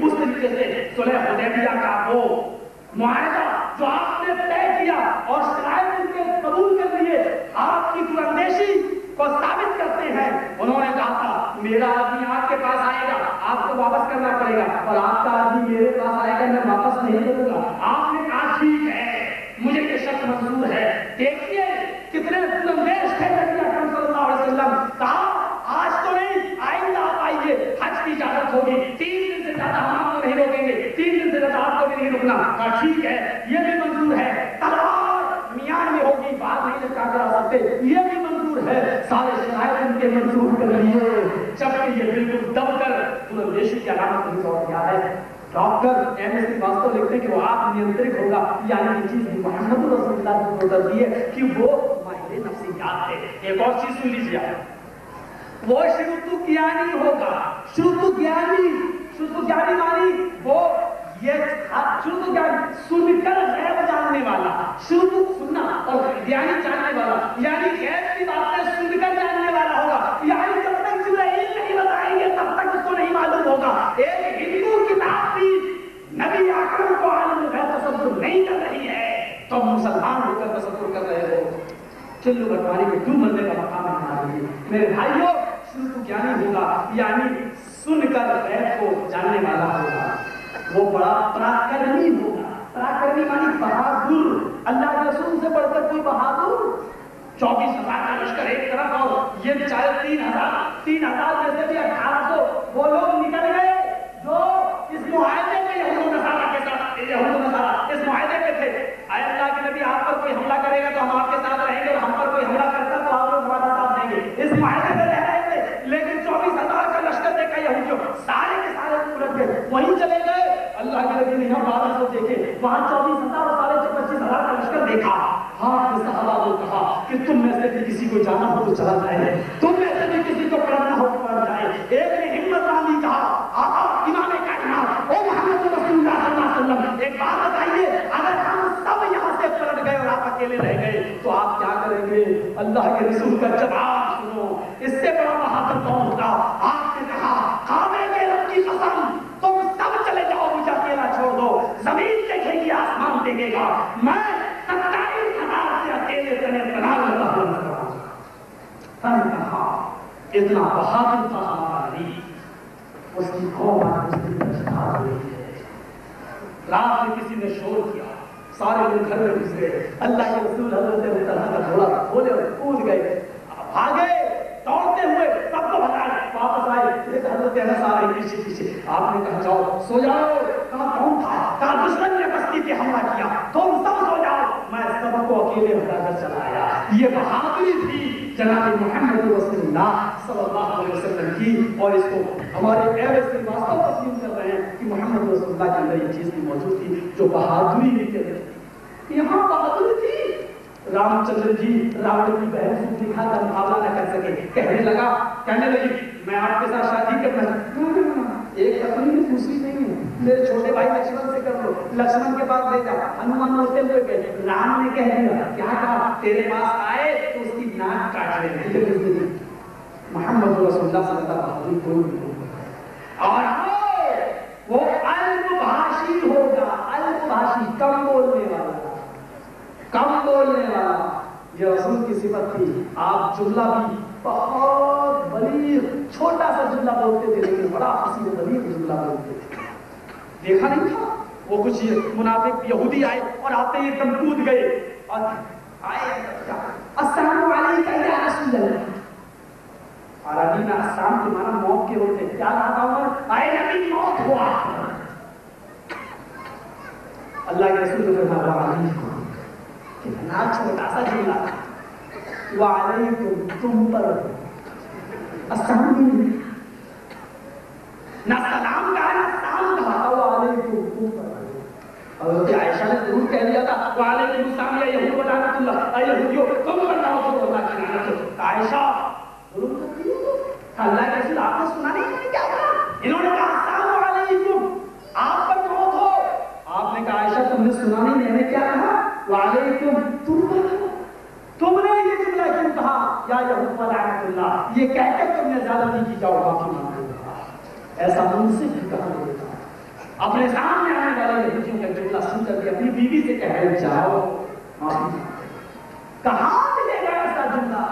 اس طریقے سے صلح حدیبیہ کا وہ معاہدہ جو آپ نے طے کیا اور شرائط ان کے قبول کر لیے آپ کی دراندیشی کو ثابت کرتے ہیں. انہوں نے کہا تھا میرا آدمی آپ کے پاس آئے گا, آپ کو واپس کرنا پڑے گا, اور آپ کا آدمی میرے پاس آئے گا, میں واپس نہیں کروں گا. آپ نے کہا ٹھیک ہے, مجھے یہ شرط منظور ہے. دیکھیے کتنے دراندیش تھے نبی اکرم صلی اللہ علیہ وسلم. کہا آج تو نہیں, آئندہ آپ آئیے, حج کی اجازت ہوگی, 3 دن سے زیادہ ہم آپ کو نہیں روکیں گے, 3 دن سے زیادہ آپ کو بھی نہیں رکنا. کہا ٹھیک ہے, یہ بھی منظور ہے. تلوار میان میں ہوگی, باہر نہیں لٹکا کر آ سکتے, یہ بھی منظور ہے. سارے شرائط ان کے منظور کر لیے, جبکہ یہ بالکل دب کر دراندیشی کی علامت نہیں اور کیا ہے. ڈاکٹر ایم ایس واستو لکھتے کہ وہ آپ نینترک ہوگا, یعنی یہ چیز بھی محمد رسول اللہ کی قدرت دی ہے کہ وہ ماہر نفسیات تھے. ایک اور چیز سن لیجیے آپ, وہ شروط گیانی ہوگا. شروط گیانی مانی وہ یہ شروط گیانی سن کر غیب جاننے والا, شروط سننا اور گیانی جاننے والا, یعنی غیب کی باتیں سن کر جاننے والا ہوگا. یعنی جب تک جبرائیل نہیں بتائیں گے تب تک اس کو نہیں معلوم ہوگا. ایک ہندو کتاب بھی نبی اکرم کو عالم غیب تصور نہیں کر رہی ہے تو مسلمان ہو کر تصور کر رہے ہو. چلو بٹواری میں کیوں مرنے کا مقام ہے ہمارے لیے. میرے بھائیوں, شروع گیانی ہوگا یعنی سن کر غیب کو جاننے والا ہوگا. وہ بڑا پراکرمی ہوگا. پراکرمی مانی بہادر. اللہ کے رسول سے بڑھ کر کوئی بہادر. 24,000 کا لشکر ایک طرف, اور یہ بیچارے 3,000 میں سے بھی 1,800 وہ لوگ نکل گئے جو اس معاہدے میں یہود و نصارہ کے ساتھ, یہود و نصارہ اس معاہدے میں تھے. اے اللہ کے نبی, آپ پر کوئی حملہ کرے گا تو ہم آپ کے ساتھ رہیں گے, اور ہم پر کوئی حملہ کرتا تو آپ لوگ ہمارا ساتھ دیں گے. اس معاہدے میں رہ رہے تھے, لیکن 24,000 کا لشکر دیکھا یہودیوں, سارے کے سارے الٹ گئے, وہیں چلے گئے. اللہ کے نبی نے یہاں 1200 دیکھے, وہاں 24,000 اور سارے 25,000 کا لشکر دیکھا. ہاں صحابہ کو کہا کہ تم میں سے بھی کسی کو جانا ہو تو چلا جائے, تم میں سے بھی کسی کو پڑھنا ہو تو پڑھ جائے. ایک نے ہمت باندھی, کہا آقا امام کائنات او محمد رسول اللہ صلی اللہ علیہ وسلم, ایک بات بتائیے, اگر ہم سب یہاں سے پلٹ گئے اور آپ اکیلے رہ گئے تو آپ کیا کریں گے؟ اللہ کے رسول کا جواب سنو, اس سے بڑا بہادر کون ہوگا. آپ نے کہا کعبے کے رب کی قسم, تم سب چلے جاؤ, مجھے اکیلا چھوڑ دو. زمین دیکھے گی, آسمان دیکھے گا, میں 27,000 سے اکیلے تنے بنا لیتا ہوں. کہا اتنا بہادر تھا ہمارا نبی, اس کی قوم آج اس کی اشتہار ہوئی ہے. رات میں کسی نے شور کیا, سارے لوگ گھر میں گھس گئے. اللہ کے رسول حضرت ابو طلحہ کا گھوڑا کھولے اور کود گئے, بھاگے دوڑتے ہوئے, سب کو بھگائے, واپس آئے. ایک حضرت انس آ رہے پیچھے پیچھے. آپ نے کہا جاؤ سو جاؤ. کہا کون تھا؟ کہا دشمن نے بستی پہ حملہ کیا, تم سب سو جاؤ, میں سب کو اکیلے بھگا کر چلا آیا. یہ بہادری تھی جناب محمد رسول اللہ صلی اللہ علیہ وسلم کی, اور اس کو ہمارے ایوے سے واستو تسلیم کر رہے ہیں کہ محمد رسول اللہ کے اندر یہ چیز بھی موجود تھی جو بہادری بھی کہتے تھے. یہاں بہادری تھی. رام چندر جی راوڑ کی بہن سوکھا کا مقابلہ نہ کر سکے, کہنے لگی میں آپ کے ساتھ شادی کرنا چاہتی. ایک اپنی دوسری نہیں ہے, میرے چھوٹے بھائی لکشمن سے کر لو. لکشمن کے پاس بھیجا, ہنومان ہوتے ہوئے گئے. رام نے کہہ دیا, کیا کہا, تیرے پاس آئے تو اس کی ناک کاٹ لیں. محمد رسول اللہ صلی اللہ علیہ وسلم اور وہ البھاشی ہوگا. البھاشی, کم بولنے والا, کم بولنے والا, یہ رسول کی صفت تھی. آپ جملہ بھی بہت بلیغ, چھوٹا سا جملہ بولتے تھے لیکن بڑا حسین و بلیغ جملہ بولتے تھے. دیکھا نہیں تھا وہ کچھ منافق یہودی آئے اور آتے ہی ایک دم کود گئے اور آئے السلام علیکم یا رسول اللہ. عربی میں السلام کے معنی موت کے ہوتے. کیا کہا عمر, آئے نبی موت ہوا. اللہ کے رسول نے فرمایا وعلیکم, کتنا چھوٹا سا جملہ تھا. وعلیکم, تم پر السلام نہ سلام کہا نہ سلام کہا, وعلیکم تم پر. حضرت عائشہ نے ضرور کہہ دیا تھا وعلیکم السلام یا یہود و لعنت اللہ, اے یہودیو تم پر نہ ہو اللہ کی لعنت. عائشہ ضرور کرتی ہو, اللہ کے رسول آپ نے سنا نہیں کیا تھا. انہوں نے کہا السلام علیکم, آپ پر موت ہو. آپ نے کہا عائشہ تم نے سنا نہیں, میں نے کیا کہا, وعلیکم تم پر. تم نے یہ جملہ کیوں کہا یا یہود و لعنت اللہ, یہ کہہ کر تم نے زیادتی کی, جاؤ معافی مانگو. ایسا منصف بھی کہا نہیں. اپنے سامنے آنے والے یہودیوں کا جملہ سن کر کے اپنی بیوی سے کہہ رہے جاؤ معافی۔ کہاں ملے گا ایسا جملہ؟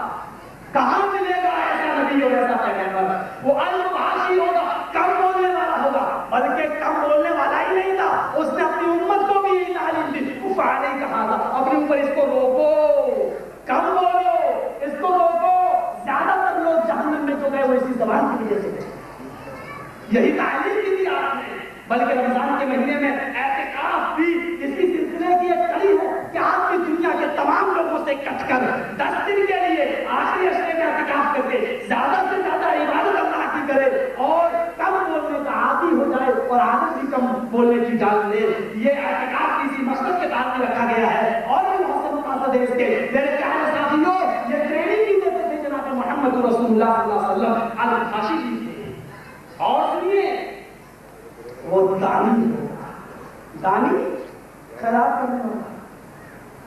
کہاں ملے گا ایسا نبی اور ایسا پیغمبر؟ وہ البھاشی ہوگا، کم بولنے والا ہوگا، بلکہ کم بولنے والا ہی نہیں تھا، اس نے اپنی امت کو بھی یہی تعلیم دی، کفا نہیں کہا تھا اپنے اوپر اس کو روکو، کم بولو، اس کو روکو۔ زیادہ تر لوگ جہنم میں جو گئے وہ اسی زبان کی وجہ سے گئے، یہی تعلیم بھی دی آپ نے۔ بلکہ رمضان کے مہینے میں اعتکاف بھی اسی سلسلے کی ایک کڑی ہے کہ آپ کی دنیا کے تمام لوگوں سے کٹ کر 10 دن کے لیے آخری اشرے میں اعتکاف کر کے زیادہ سے زیادہ عبادت اللہ کی کرے اور کم بولنے کا عادی ہو جائے اور عادت بھی کم بولنے کی ڈال دے۔ یہ اعتکاف کسی مقصد کے تحت میں رکھا گیا ہے اور بھی بہت سے مقاصد ہیں اس کے۔ میرے پیارے ساتھیوں، یہ ٹریننگ بھی دیتے تھے جناب محمد رسول اللہ صلی اللہ علیہ وسلم البھاشی جی تھے۔ اور سنیے، وہ دانی ہوگا، دانی خراب کرنے والا۔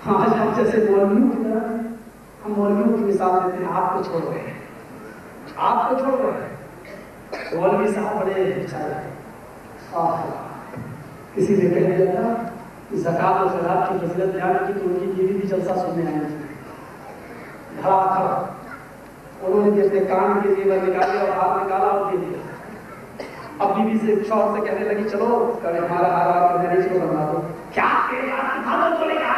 ہاں ہم جیسے مولویوں کی طرح ہم مولویوں کی مثال دیتے ہیں، آپ کو چھوڑ رہے ہیں، آپ کو چھوڑ رہے ہیں۔ مولوی صاحب بڑے بیچارے، کسی نے کہہ دیا تھا کہ زکات و خیرات کی فضیلت بیان کی تو ان کی بیوی بھی جلسہ سننے آئی تھی، دھڑا دھڑ انہوں نے بھی اپنے کان کے زیور نکالے اور ہاتھ نکالا اور دے دیا۔ اب بیوی سے شوہر سے کہنے لگی چلو ہمارا ہارا میرے کو بنا دو۔ کیا بولے گا؟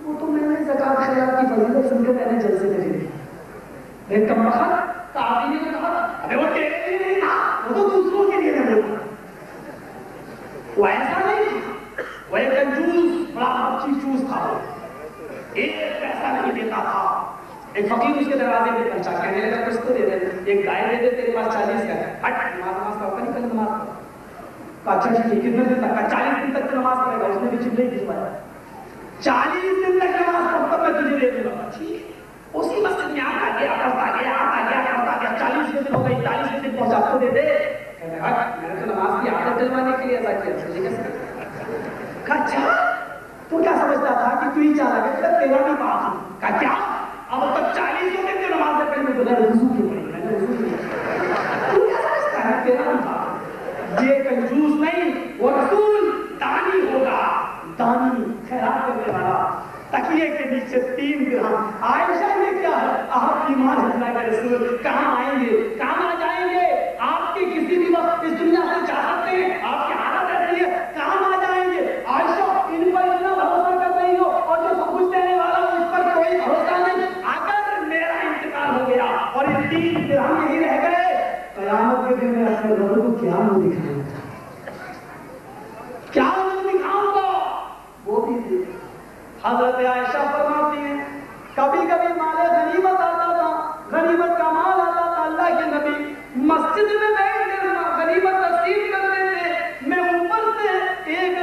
وہ تو میں نے زکات خیرات کی فضیلت سن کے میں نے جلسے میں دی۔ میں کم وقت کافی نے کہا ابے وہ تیرے لیے نہیں تھا، وہ تو دوسروں کے لیے نہیں تھا۔ وہ ایسا نہیں تھا، وہ ایک کنجوس بڑا اچھی چوز تھا، وہ ایک پیسہ نہیں دیتا تھا۔ ایک فقیر اس کے دروازے پہ پہنچا، کہنے لگا کچھ تو دے دے، ایک گائے دے دے، تیرے پاس 40 کا ہے، ہٹ نماز کا نہیں، کل نماز کا۔ اچھا ٹھیک، کتنے دن تک؟ 40 دن تک نماز پڑھے گا۔ اس نے بھی چپ نہیں بھجوایا، 40 دن تک نماز پڑھ کر میں تجھے دے دوں گا۔ ٹھیک، اسی مسجد میں آتا گیا کرتا گیا آتا گیا کرتا گیا، 40 دن ہو گئی، 40 دن پہنچا تو دے دے۔ میں نے تو نماز کی عادت ڈلوانے کے لیے ایسا کیا، تجھے کیسے؟ اچھا تو کیا سمجھتا تھا کہ تو ہی چالا گیا، تیرا بھی بات ہوں؟ کیا اب تک 40 دن کی نماز پڑھی، میں بغیر وضو کی پڑھی، میں نے وضو کیا۔ تو کیا سمجھتا ہے تیرا بھی بات؟ یہ کنجوس نہیں، وہ رسول دانی ہوگا، دانی خیرات کرنے والا۔ تکیے کے نیچے 3 درہم۔ عائشہ نے کیا ہے، آپ ایمان ہے اللہ کے رسول، کہاں آئیں گے، کہاں جائیں گے؟ آپ کی کسی بھی وقت اس دنیا سے جا سکتے ہیں، آپ کی حالت ایسی ہے، کہاں آ جائیں گے؟ عائشہ ان پر اتنا بھروسہ کر رہی ہو اور جو سب کچھ دینے والا ہو اس پر کوئی بھروسہ نہیں۔ اگر میرا انتقال ہو گیا اور یہ 3 درہم نہیں رہ گئے، قیامت کے دن میں اپنے رب کو کیا منہ دکھاؤں گا، کیا منہ دکھاؤں گا؟ وہ بھی حضرت عائشہ فرماتی ہیں کبھی کبھی مال غنیمت آتا تھا، غنیمت کا مال آتا تھا، اللہ کے نبی مسجد میں بیٹھ کر غنیمت تقسیم کرتے تھے، میں اوپر سے ایک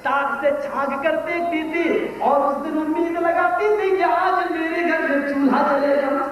تاک سے چھانک کر دیکھتی تھی اور اس دن امید لگاتی تھی کہ آج میرے گھر میں چولہا جلے گا۔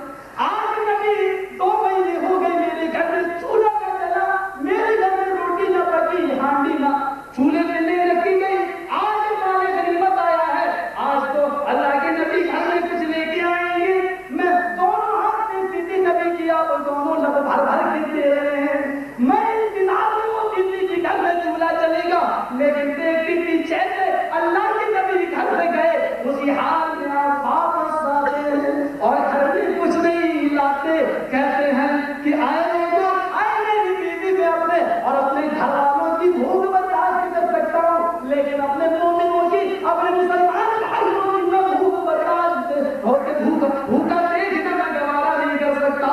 آج نبی 2 مہینے ہو گئے میرے گھر میں چولہا نہ جلا، میرے گھر میں روٹی نہ پکی، ہانڈی نہ چولہے میں نہیں رکھی گئی۔ آج مال غنیمت آیا ہے، آج تو اللہ کے نبی گھر میں کچھ لے کے آئیں گے۔ میں دونوں ہاتھ دیکھتی تھی نبی کی، آپ دونوں لب بھر بھر کے دے رہے ہیں، میں انتظار میں ہوتی تھی کہ گھر میں چولہا چلے گا، لیکن دیکھتی تھی جیسے اللہ کے نبی گھر میں گئے اسی حال میں آپ واپس آتے ہیں اور گھر میں کچھ نہیں لاتے، کہتے ہیں کہ آئے لوگوں، آئے میری بیوی میں اپنے اور اپنے گھر والوں کی بھوک برداشت کر سکتا ہوں، لیکن اپنے مومنوں کی، اپنے مسلمان بھائیوں کی میں بھوک برداشت ہو کے بھوکا دیکھنا میں گوارا نہیں کر سکتا۔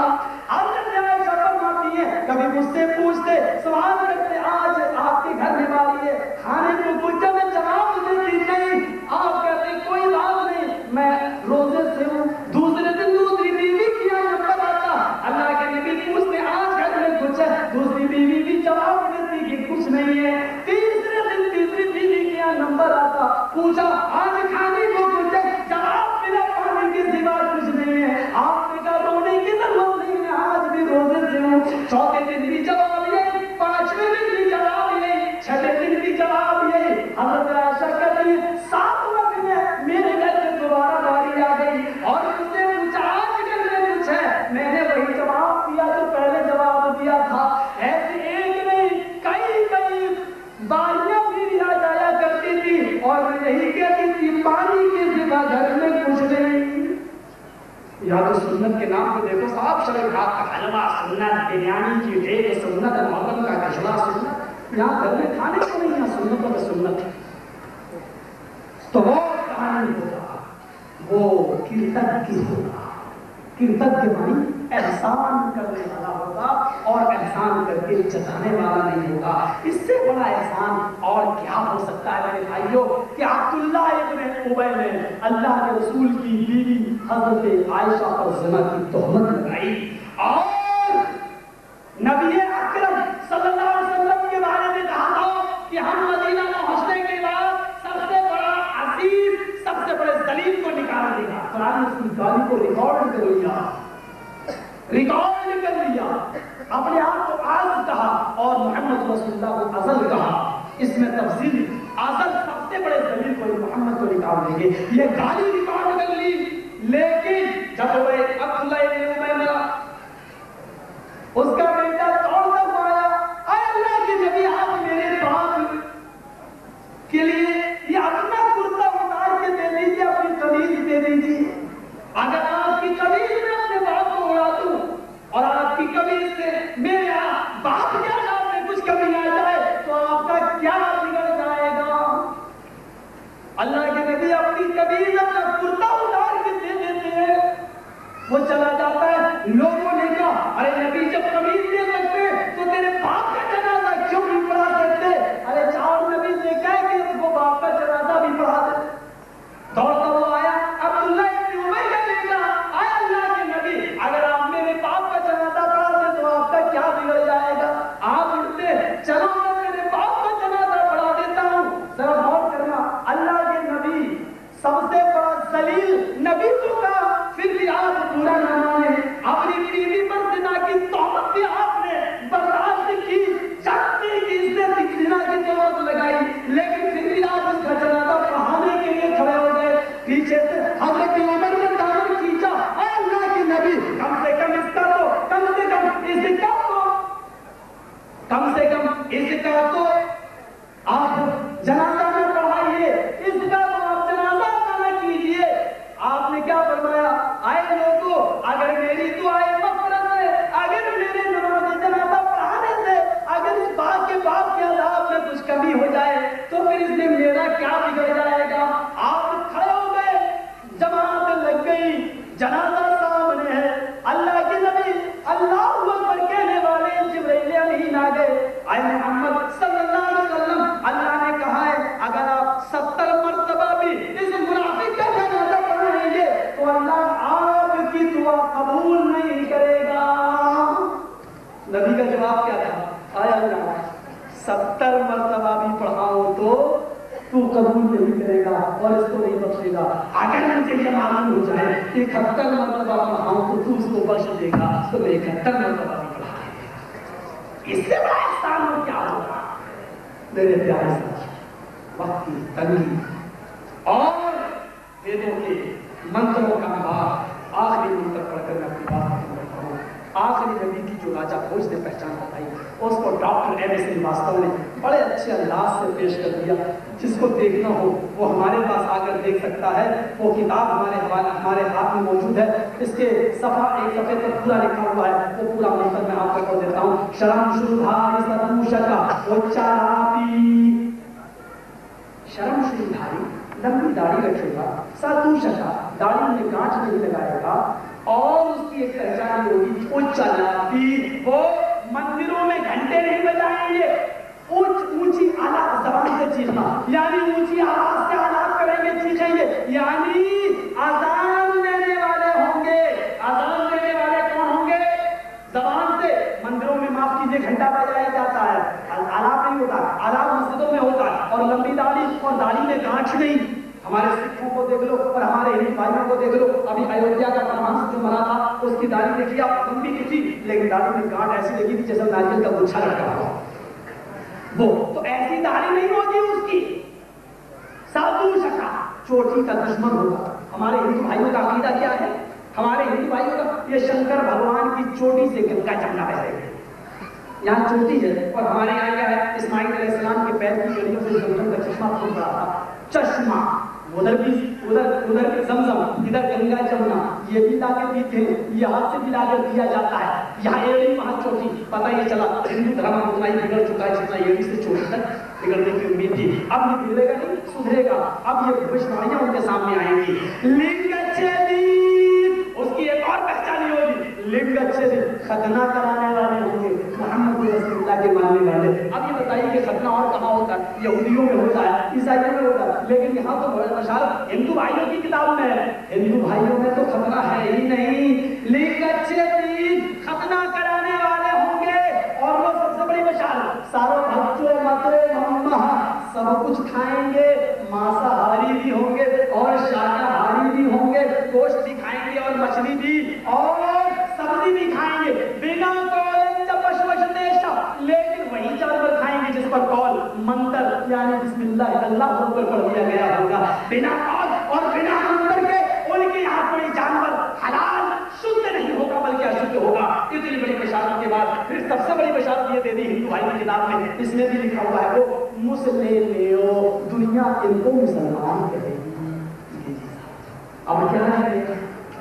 اب جب عائشہ فرماتی ہے کبھی مجھ سے پوچھتے، سوال کرتے، آج آپ کے گھر میں باری ہے، کھانے کو کچھ میں جواب دیتی نہیں، آپ کہتے کوئی بات نہیں، میں روزے سے ہوں، دوسرے دن دوسری بیوی کیا نمبر آتا، اللہ کے نبی پوچھتے آج گھر میں کچھ ہے، دوسری بیوی بھی جواب دیتی کہ کچھ نہیں ہے، تیسرے دن تیسری بیوی کیا نمبر آتا، پوچھا آج کھانے کو کچھ ہے، جواب ملا پانی کے سوا کچھ نہیں ہے، آپ نے کہا رونے کی ضرورت نہیں ہے، آج بھی روزے سے ہوں، چوتھے دن بھی جواب یہی، 5ویں دن بھی جواب یہی، 6ویں دن بھی جواب یہی۔ حضرت عائشہ کہتی ہے 7ویں دن میں میرے گھر میں دوبارہ باری آ گئی اور اس نے پوچھا آج گھر میں کچھ ہے، میں نے وہی جواب دیا جو پہلے جواب دیا تھا۔ ایسے ایک نہیں کئی باری یا تو سنت کے نام پہ دیکھو صاحب شرح کا حلوہ سنت، بریانی کی ڈھیر سنت، محرم کا کشلا سنت، یہاں گھر میں کھانے کو نہیں، یہاں سنتوں میں سنت ہے. تو وہ کہانی ہوگا، وہ کیرتن ہوگا. کیرتن کے معنی احسان کرنے والا ہوگا اور احسان کر کے جتانے والا نہیں ہوگا. اس سے بڑا احسان اور کیا ہو سکتا ہے میرے بھائیوں کہ عبداللہ ابن ابی نے اللہ کے رسول کی بیوی حضرت عائشہ پر زنا کی تہمت لگائی اور نبی اکرم صلی اللہ علیہ وسلم کے بارے میں کہا تھا کہ ہم مدینہ پہنچنے کے بعد سب سے بڑا عزیز، سب سے بڑے ذلیل کو نکال دے گا. قرآن نے اس کی گالی کو ریکارڈ کر لیا، ریکارڈ کر لیا. اپنے آپ کو آز کہا اور محمد رسول اللہ کو ازل کہا. اس میں تفصیل ازل سب سے بڑے ذلیل کو محمد کو نکال دیں گے، یہ گالی ریکارڈ کر لی. لیکن جب عبداللہ ابن ابی مرا، اس کا بیٹا توڑ کر آیا، اے اللہ کے نبی آپ میرے باپ کے لیے یہ اپنا کرتا اتار کے دے دیجیے، اپنی قمیض دے دیجیے. اگر آپ کی قمیض میں اپنے باپ کو اڑا دوں اور آپ کی قمیض سے میرے باپ کے نام میں کچھ کمی آ جائے تو آپ کا کیا بگڑ جائے گا؟ اللہ کے نبی اپنی قمیض اپنا کرتا اتار کے دے دیتے ہیں، وہ چلا جاتا ہے. لوگوں نے کہا ارے نبی جب قمیض دے سکتے تو تیرے باپ کا جنازہ کیوں نہیں پڑھا سکتے؟ ارے چار نبی دیکھا ہے کہ وہ باپ کا جنازہ بھی پڑھا دے. دوڑتا وہ آیا، عبداللہ ابن ابی کا بیٹا، آیا اللہ کے نبی اگر آپ میرے باپ کا جنازہ پڑھا دیں تو آپ کا کیا بگڑ جائے گا؟ آپ اٹھتے چلو میں میرے باپ کا جنازہ پڑھا دیتا ہوں. ذرا غور کرنا، اللہ کے نبی سب سے بڑا ذلیل نبی تو کا، پھر بھی آپ پورا نہ مانے. اپنی بیوی پر زنا کی تہمت بھی آپ نے برداشت کی، جانتے کہ اس نے زنا کی تہمت لگائی، لیکن پھر بھی آپ اس کا جنازہ پڑھانے کے لیے کھڑے ہو گئے. پیچھے سے حضرت عمر نے دامن کھینچا، اے اللہ کے نبی کم سے کم اس کا تو، کم سے کم اس کا تو، کم سے کم اس کا تو آپ جنازہ نہ پڑھائیے، اس کا تو آپ جنازہ نہ کیجیے. آپ نے کیا فرمایا؟ آئے لوگوں اگر میری دعائیں مغفرت سے، اگر میرے نماز جنازہ پڑھانے سے اگر اس باپ کے عذاب میں کچھ کمی ہو جائے تو پھر اس میں میرا کیا بگڑ جائے گا؟ آپ کھڑے ہو گئے، جماعت لگ گئی، جنازہ سامنے ہے. اللہ کے نبی اللہ اکبر کہنے والے جبرائیل امین آ گئے. اے محمد صلی اللہ علیہ وسلم، اللہ نے کہا ہے اگر آپ 70 مرتبہ بھی اس منافق کا جنازہ پڑھیں گے تو اللہ آپ کی دعا قبول نہیں کرے گا. نبی کا جواب کیا تھا؟ آیا اللہ 70 مرتبہ بھی پڑھاؤ تو قبول نہیں کرے گا اور اس کو نہیں بخشے گا. اگر مجھے یہ معلوم ہو جائے 71 مرتبہ پڑھاؤں تو اس کو بخش دے گا تو 71 مرتبہ بھی پڑھا دے گا. اس سے بڑا احسان ہو کیا ہوگا؟ میرے پیارے ساتھی، وقت کی تنگی اور ویدوں کے منتروں کا بات، آخری منتر پڑھ کر میں اپنی بات ختم کرتا ہوں. آخری نبی کی جو راجہ بھوج نے پہچان بتائی اس کو ڈاکٹر ایم ایس سریواستو نے بڑے اچھے انداز سے پیش کر دیا. جس کو دیکھنا ہو وہ ہمارے پاس آ کر دیکھ سکتا ہے. وہ کتاب ہمارے ہاتھ میں موجود ہے. اس کے صفحہ ایک صفحے پر پورا لکھا ہوا ہے. وہ پورا منتر میں آپ کو پڑھ دیتا ہوں. شرم شروع شرم شروع لمبی داڑھی رکھے گا، ساتو شکا داڑھی میں گانٹھ نہیں لگائے گا اور اس کی ایک پہچان ہوگی اچلاپی. وہ مندروں میں گھنٹے نہیں بجائیں گے، اونچی آواز زبان سے چیخنا، یعنی اونچی آواز سے آواز کریں گے، چیخیں گے، یعنی اذان دینے والے ہوں گے. اذان دینے والے کون ہوں گے؟ زبان سے. مندروں میں معاف کیجیے گھنٹہ بجایا جاتا ہے، آلات نہیں ہوتا، آلات مسجدوں میں ہوتا ہے. اور لمبی داڑھی اور داڑھی میں گانٹھ نہیں. ہمارے سکھوں کو دیکھ لو اور ہمارے ہندو بھائیوں کو دیکھ لو. ابھی ایودھیا کا پرمہنس جو مرا تھا اس کی داڑھی دیکھیے آپ، لمبی کی تھی لیکن داڑھی میں گانٹھ ایسی لگی تھی جیسے ناریل کا گچھا لٹکا ہوا. وہ تو ایسی داڑھی نہیں ہوتی اس کی. سادھو شکا چوٹی کا دشمن ہوگا. ہمارے ہندو بھائیوں کا عقیدہ کیا ہے؟ ہمارے ہندو بھائیوں کا یہ شنکر بھگوان کی چوٹی سے گنگا جمنا بہ رہے ہیں. یہاں چوٹی ہے اور ہمارے یہاں کیا ہے؟ اسماعیل علیہ السلام کے پیر کی گڑیوں سے زمزم کا چشمہ پھوٹ رہا تھا. چشمہ ادھر بھی ادھر زمزم، ادھر گنگا جمنا، یہ بھی لا کے پیتے ہیں، یہاں سے بھی لا کر دیا جاتا ہے، یہاں ایڑی وہاں چوٹی، پتہ یہ چلا ہندو دھرم اتنا ہی بگڑ چکا ہے جتنا ایڑی سے چوٹی تک بگڑنے کی امید تھی. اب یہ بگڑے گا نہیں، سدھرے گا. اب یہ بھوشواڑیاں ان کے سامنے آئیں گی. اس کی ایک اور پہچان ہوگی، ختنہ کرانے والے ہوں گے، محمد رسول اللہ کے ماننے والے. اب یہ بتائیے کہ ختنہ اور کہاں ہوتا ہے؟ یہودیوں میں ہوتا ہے، عیسائیوں میں ہوتا ہے، لیکن یہاں تو بشارت ہندو بھائیوں کی کتاب میں ہے. ہندو بھائیوں میں تو ختنہ ہے ہی نہیں. ختنہ کرانے والے ہوں گے اور وہ سب سے بڑی بشارت، ساروں بچوں مترے مما سب کچھ کھائیں گے، مانساہاری بھی ہوں گے اور شاکاہاری بھی ہوں گے، گوشت بھی کھائیں گے اور مچھلی بھی اور سبزی بھی کھائیں گے. بنا لیکن وہی جانور کھائیں گے جس پر قول منتر یعنی بسم اللہ اللہ پر پڑھ دیا گیا ہوگا. بنا قول اور بنا منتر کے ان کے یہاں کوئی جانور حلال شدھ نہیں ہوگا بلکہ اشدھ ہوگا. اتنی بڑی بشارت کے بعد پھر سب سے بڑی بشارت یہ دے دی ہندو بھائی کی کتاب میں، اس میں بھی لکھا ہوا ہے وہ مسلموں، دنیا ان کو مسلمان کہے گی. اب کیا ہے،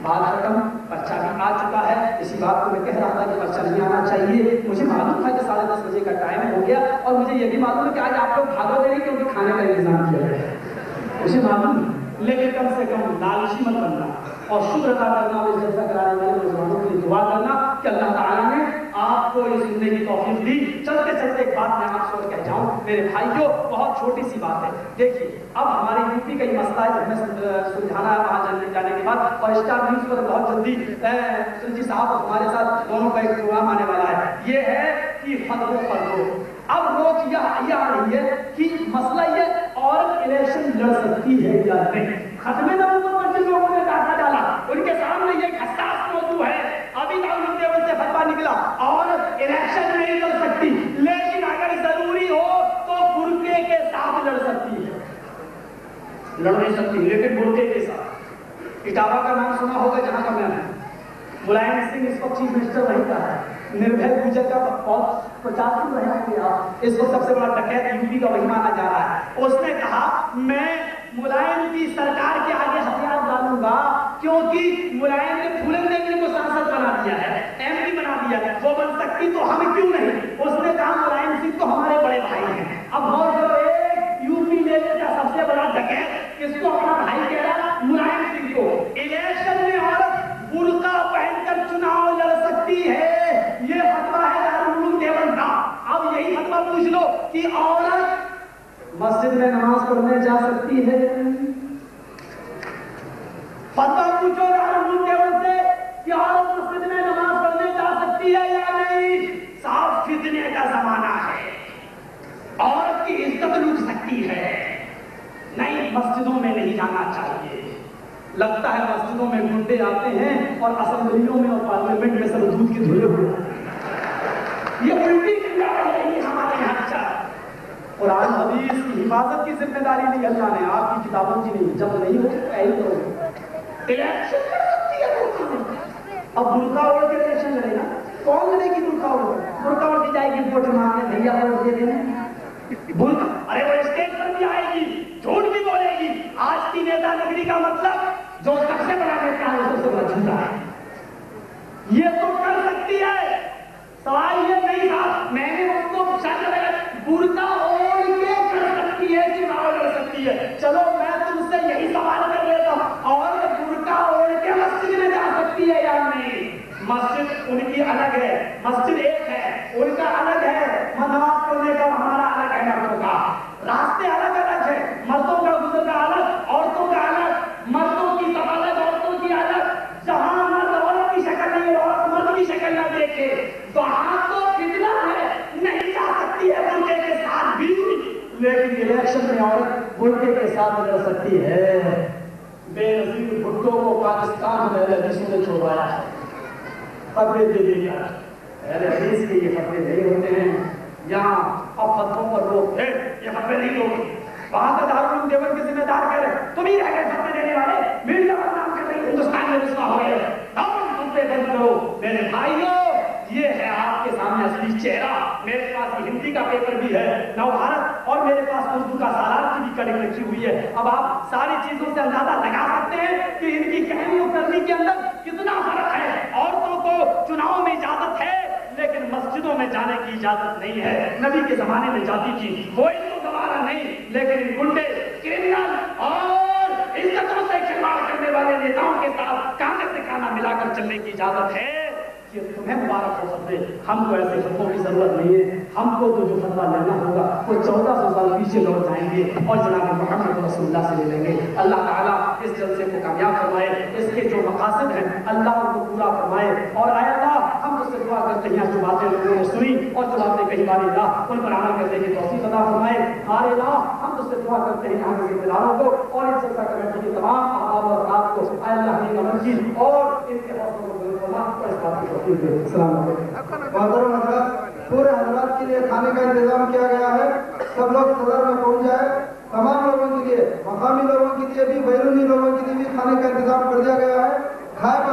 بات ختم، پرچہ بھی آ چکا ہے. اسی بات کو میں کہہ رہا تھا کہ پرچہ نہیں آنا چاہیے. مجھے معلوم تھا کہ 10:30 بجے کا ٹائم ہو گیا اور مجھے یہ بھی معلوم ہے کہ آج آپ لوگ بھاگو گے نہیں کیونکہ کھانے کا انتظام کیا ہے، مجھے معلوم ہے. لیکن کم سے کم لالچی مت بننا اور شکر ادا کرنا اور جلسہ کرانے والے نوجوانوں کے لیے دعا کرنا کہ اللہ تعالیٰ نے آپ کو یہ سننے کی توفیق دی. چلتے چلتے ایک بات میں آپ سے کہہ جاؤں میرے بھائیوں، بہت چھوٹی سی بات ہے. دیکھیے اب ہمارے یوپی کا یہ مسئلہ ہے، ہمیں سلجھانا ہے وہاں جانے کے بعد. اور اسٹار نیوز پر بہت جلدی سنجی صاحب ہمارے ساتھ دونوں کا ایک پروگرام آنے والا ہے. یہ ہے کہ فتووں پر روک. اب روک یہ آ رہی ہے کہ مسئلہ یہ عورت الیکشن لڑ سکتی ہے یا نہیں. ختم نبوت پر جن لوگوں نے ڈاکہ ڈالا ان کے سامنے یہ ایک حساس موضوع ہے. ابھی دارالعلوم دیوبند سے فتویٰ نکلا عورت الیکشن نہیں لڑ سکتی، لیکن اگر ضروری ہو تو برقعے کے ساتھ لڑ سکتی ہے. لڑ نہیں سکتی لیکن برقعے کے ساتھ. اٹاوا کا نام سنا ہوگا جہاں کا میں ہوں. ملائم سنگھ اس وقت چیف منسٹر وہیں کا ہے. نربھے گوجر کا 50 رہا گیا، اس کو سب سے بڑا ڈکیت یوپی کا وہی مانا جا رہا ہے. اس نے کہا میں ملائم کی سرکار کے آگے ہتھیار ڈالوں گا کیونکہ ملائم نے پھولن دیوی کو سانسد بنا دیا ہے، ایم پی بنا دیا ہے، وہ بن سکتی تو ہم کیوں نہیں. اس نے کہا ملائم سنگھ تو ہمارے بڑے بھائی ہیں. اب غور کرو، ایک یوپی لیول کا سب سے بڑا ڈکیت اس کو اپنا بھائی کہہ رہا ملائم سنگھ کو. الیکشن میں عورت برقع پہن کر چناؤ لڑ سکتی ہے، یہ فتویٰ ہے دارالعلوم دیوبند کا. اب یہی فتویٰ پوچھ لو کہ عورت مسجد میں نماز پڑھنے جا سکتی ہے. فتویٰ پوچھو دارالعلوم دیوبند سے کہ عورت مسجد میں نماز پڑھنے جا سکتی ہے یا نہیں. صاف فتنے کا زمانہ ہے، عورت کی عزت لوٹ سکتی ہے. نہیں، مسجدوں میں نہیں جانا چاہیے. لگتا ہے مسجدوں میں گنڈے آتے ہیں اور اسمبلیوں میں اور پارلیمنٹ میں سب دودھ کے دھلے ہوئے. یہ الٹی دنیا ہے ہمارے یہاں. قرآن حدیث کی حفاظت کی ذمہ داری نہیں اللہ نے، آپ کی کتابوں کی نہیں. جب نہیں ہو تو ایسا کرو. الیکشن کر سکتی ہے. اب برقع اوڑھ کے الیکشن لڑے گا. کون لڑے گی برقع اوڑھ؟ برقع اوڑھ کے جائے گی ووٹ مانگنے، بھیا ووٹ دے دینے. برقع ارے وہ اسٹیج پر بھی آئے گی، جھوٹ بھی بولے گی. آج کی نیتا نگری کا مطلب جو سب سے بڑا نیتا ہے سب سے بڑا جھوٹا ہے. یہ تو کر سکتی ہے. سوال یہ نہیں تھا، میں نے اس کو برقع اوڑھ کے کر سکتی ہے، چناؤ لڑ سکتی ہے. چلو میں تم سے یہی سوال کر لیتا ہوں، اور برقع اوڑھ کے مسجد میں جا سکتی ہے یا نہیں؟ مسجد ان کی الگ ہے، مسجد ایک ہے، ان کا الگ ہے. نماز پڑھنے کا ہمارا الگ ہے. مردوں کا راستے الگ الگ ہے، مردوں کا گزرنا الگ، عورتوں کا الگ. مردوں کی طرف الگ، عورتوں کی الگ. جہاں مرد عورت کی شکل نہیں، عورت مرد کی شکل نہ دیکھے وہاں تو فتنہ ہے. نہیں جا سکتی ہے برقعے کے ساتھ بھی، لیکن الیکشن میں عورت برقعے کے ساتھ لڑ سکتی ہے. بے نظیر بھٹو کو پاکستان میں اہل حدیثوں نے چھوڑوایا ہے، فتوے دے دیا. اہل حدیث کے یہ فتوے نہیں ہوتے ہیں. یہاں اب فتووں پر روک ہے، یہ فتوے نہیں ہوگی. وہاں کا دارالعلوم دیوبند کے ذمہ دار کہہ رہے تم ہی رہ گئے فتوے دینے والے. میڈیا بدنام کر رہی ہندوستان میں رسوا ہو گئے. فتوے بند کرو. میرے بھائیوں یہ ہے آپ کے سامنے اصلی چہرہ. میرے پاس ہندی کا پیپر بھی ہے نو بھارت، اور میرے پاس اردو کا سالات کی بھی تاریخ رکھی ہوئی ہے. اب آپ ساری چیزوں سے اندازہ لگا سکتے ہیں کہ ان کی کہانی اور کرنی کے اندر کتنا فرق ہے. عورتوں کو چناؤ میں اجازت ہے لیکن مسجدوں میں جانے کی اجازت نہیں ہے. نبی کے زمانے میں جاتی تھی, وہ تو زمانہ نہیں, لیکن گنڈے, کرمنل اور عزتوں سے کھلواڑ کرنے والے نیتاؤں کے ساتھ کانے سے کانا ملا کر چلنے کی اجازت ہے. کہ تمہیں مبارک ہو سکتے, ہم کو ایسے فتووں کی ضرورت نہیں ہے. ہم کو تو جو فتویٰ لینا ہوگا وہ 1400 سال پیچھے لوٹ جائیں گے اور جناب محمد رسول اللہ سے لے لیں گے. اللہ تعالیٰ اس جلسے کو کامیاب فرمائے, اس کے جو مقاصد ہیں اللہ ان کو پورا فرمائے. اور اے اللہ ہم اس سے دعا کرتے ہیں جو باتیں لوگوں نے سنی اور جو باتیں کئی بار اللہ ان پر عمل کرنے کی توفیق عطا فرمائے. ہمارے اللہ ہم اس سے دعا کرتے ہیں ہم ذمہ داروں کو اور اس جلسہ کمیٹی کے تمام احباب اور افراد کو اے اللہ کی عمل کی اور ان کے حوصلوں کو بلند فرما اور اس بات کی توفیق دے. السلام علیکم. محترم حضرات, پورے حضرات کے لیے کھانے کا انتظام کیا گیا ہے. سب لوگ صدر میں پہنچ جائے. تمام لوگوں کے لیے, مقامی لوگوں کے لیے بھی, بیرونی لوگوں کے لیے بھی کھانے کا انتظام کر دیا گیا ہے. کھائے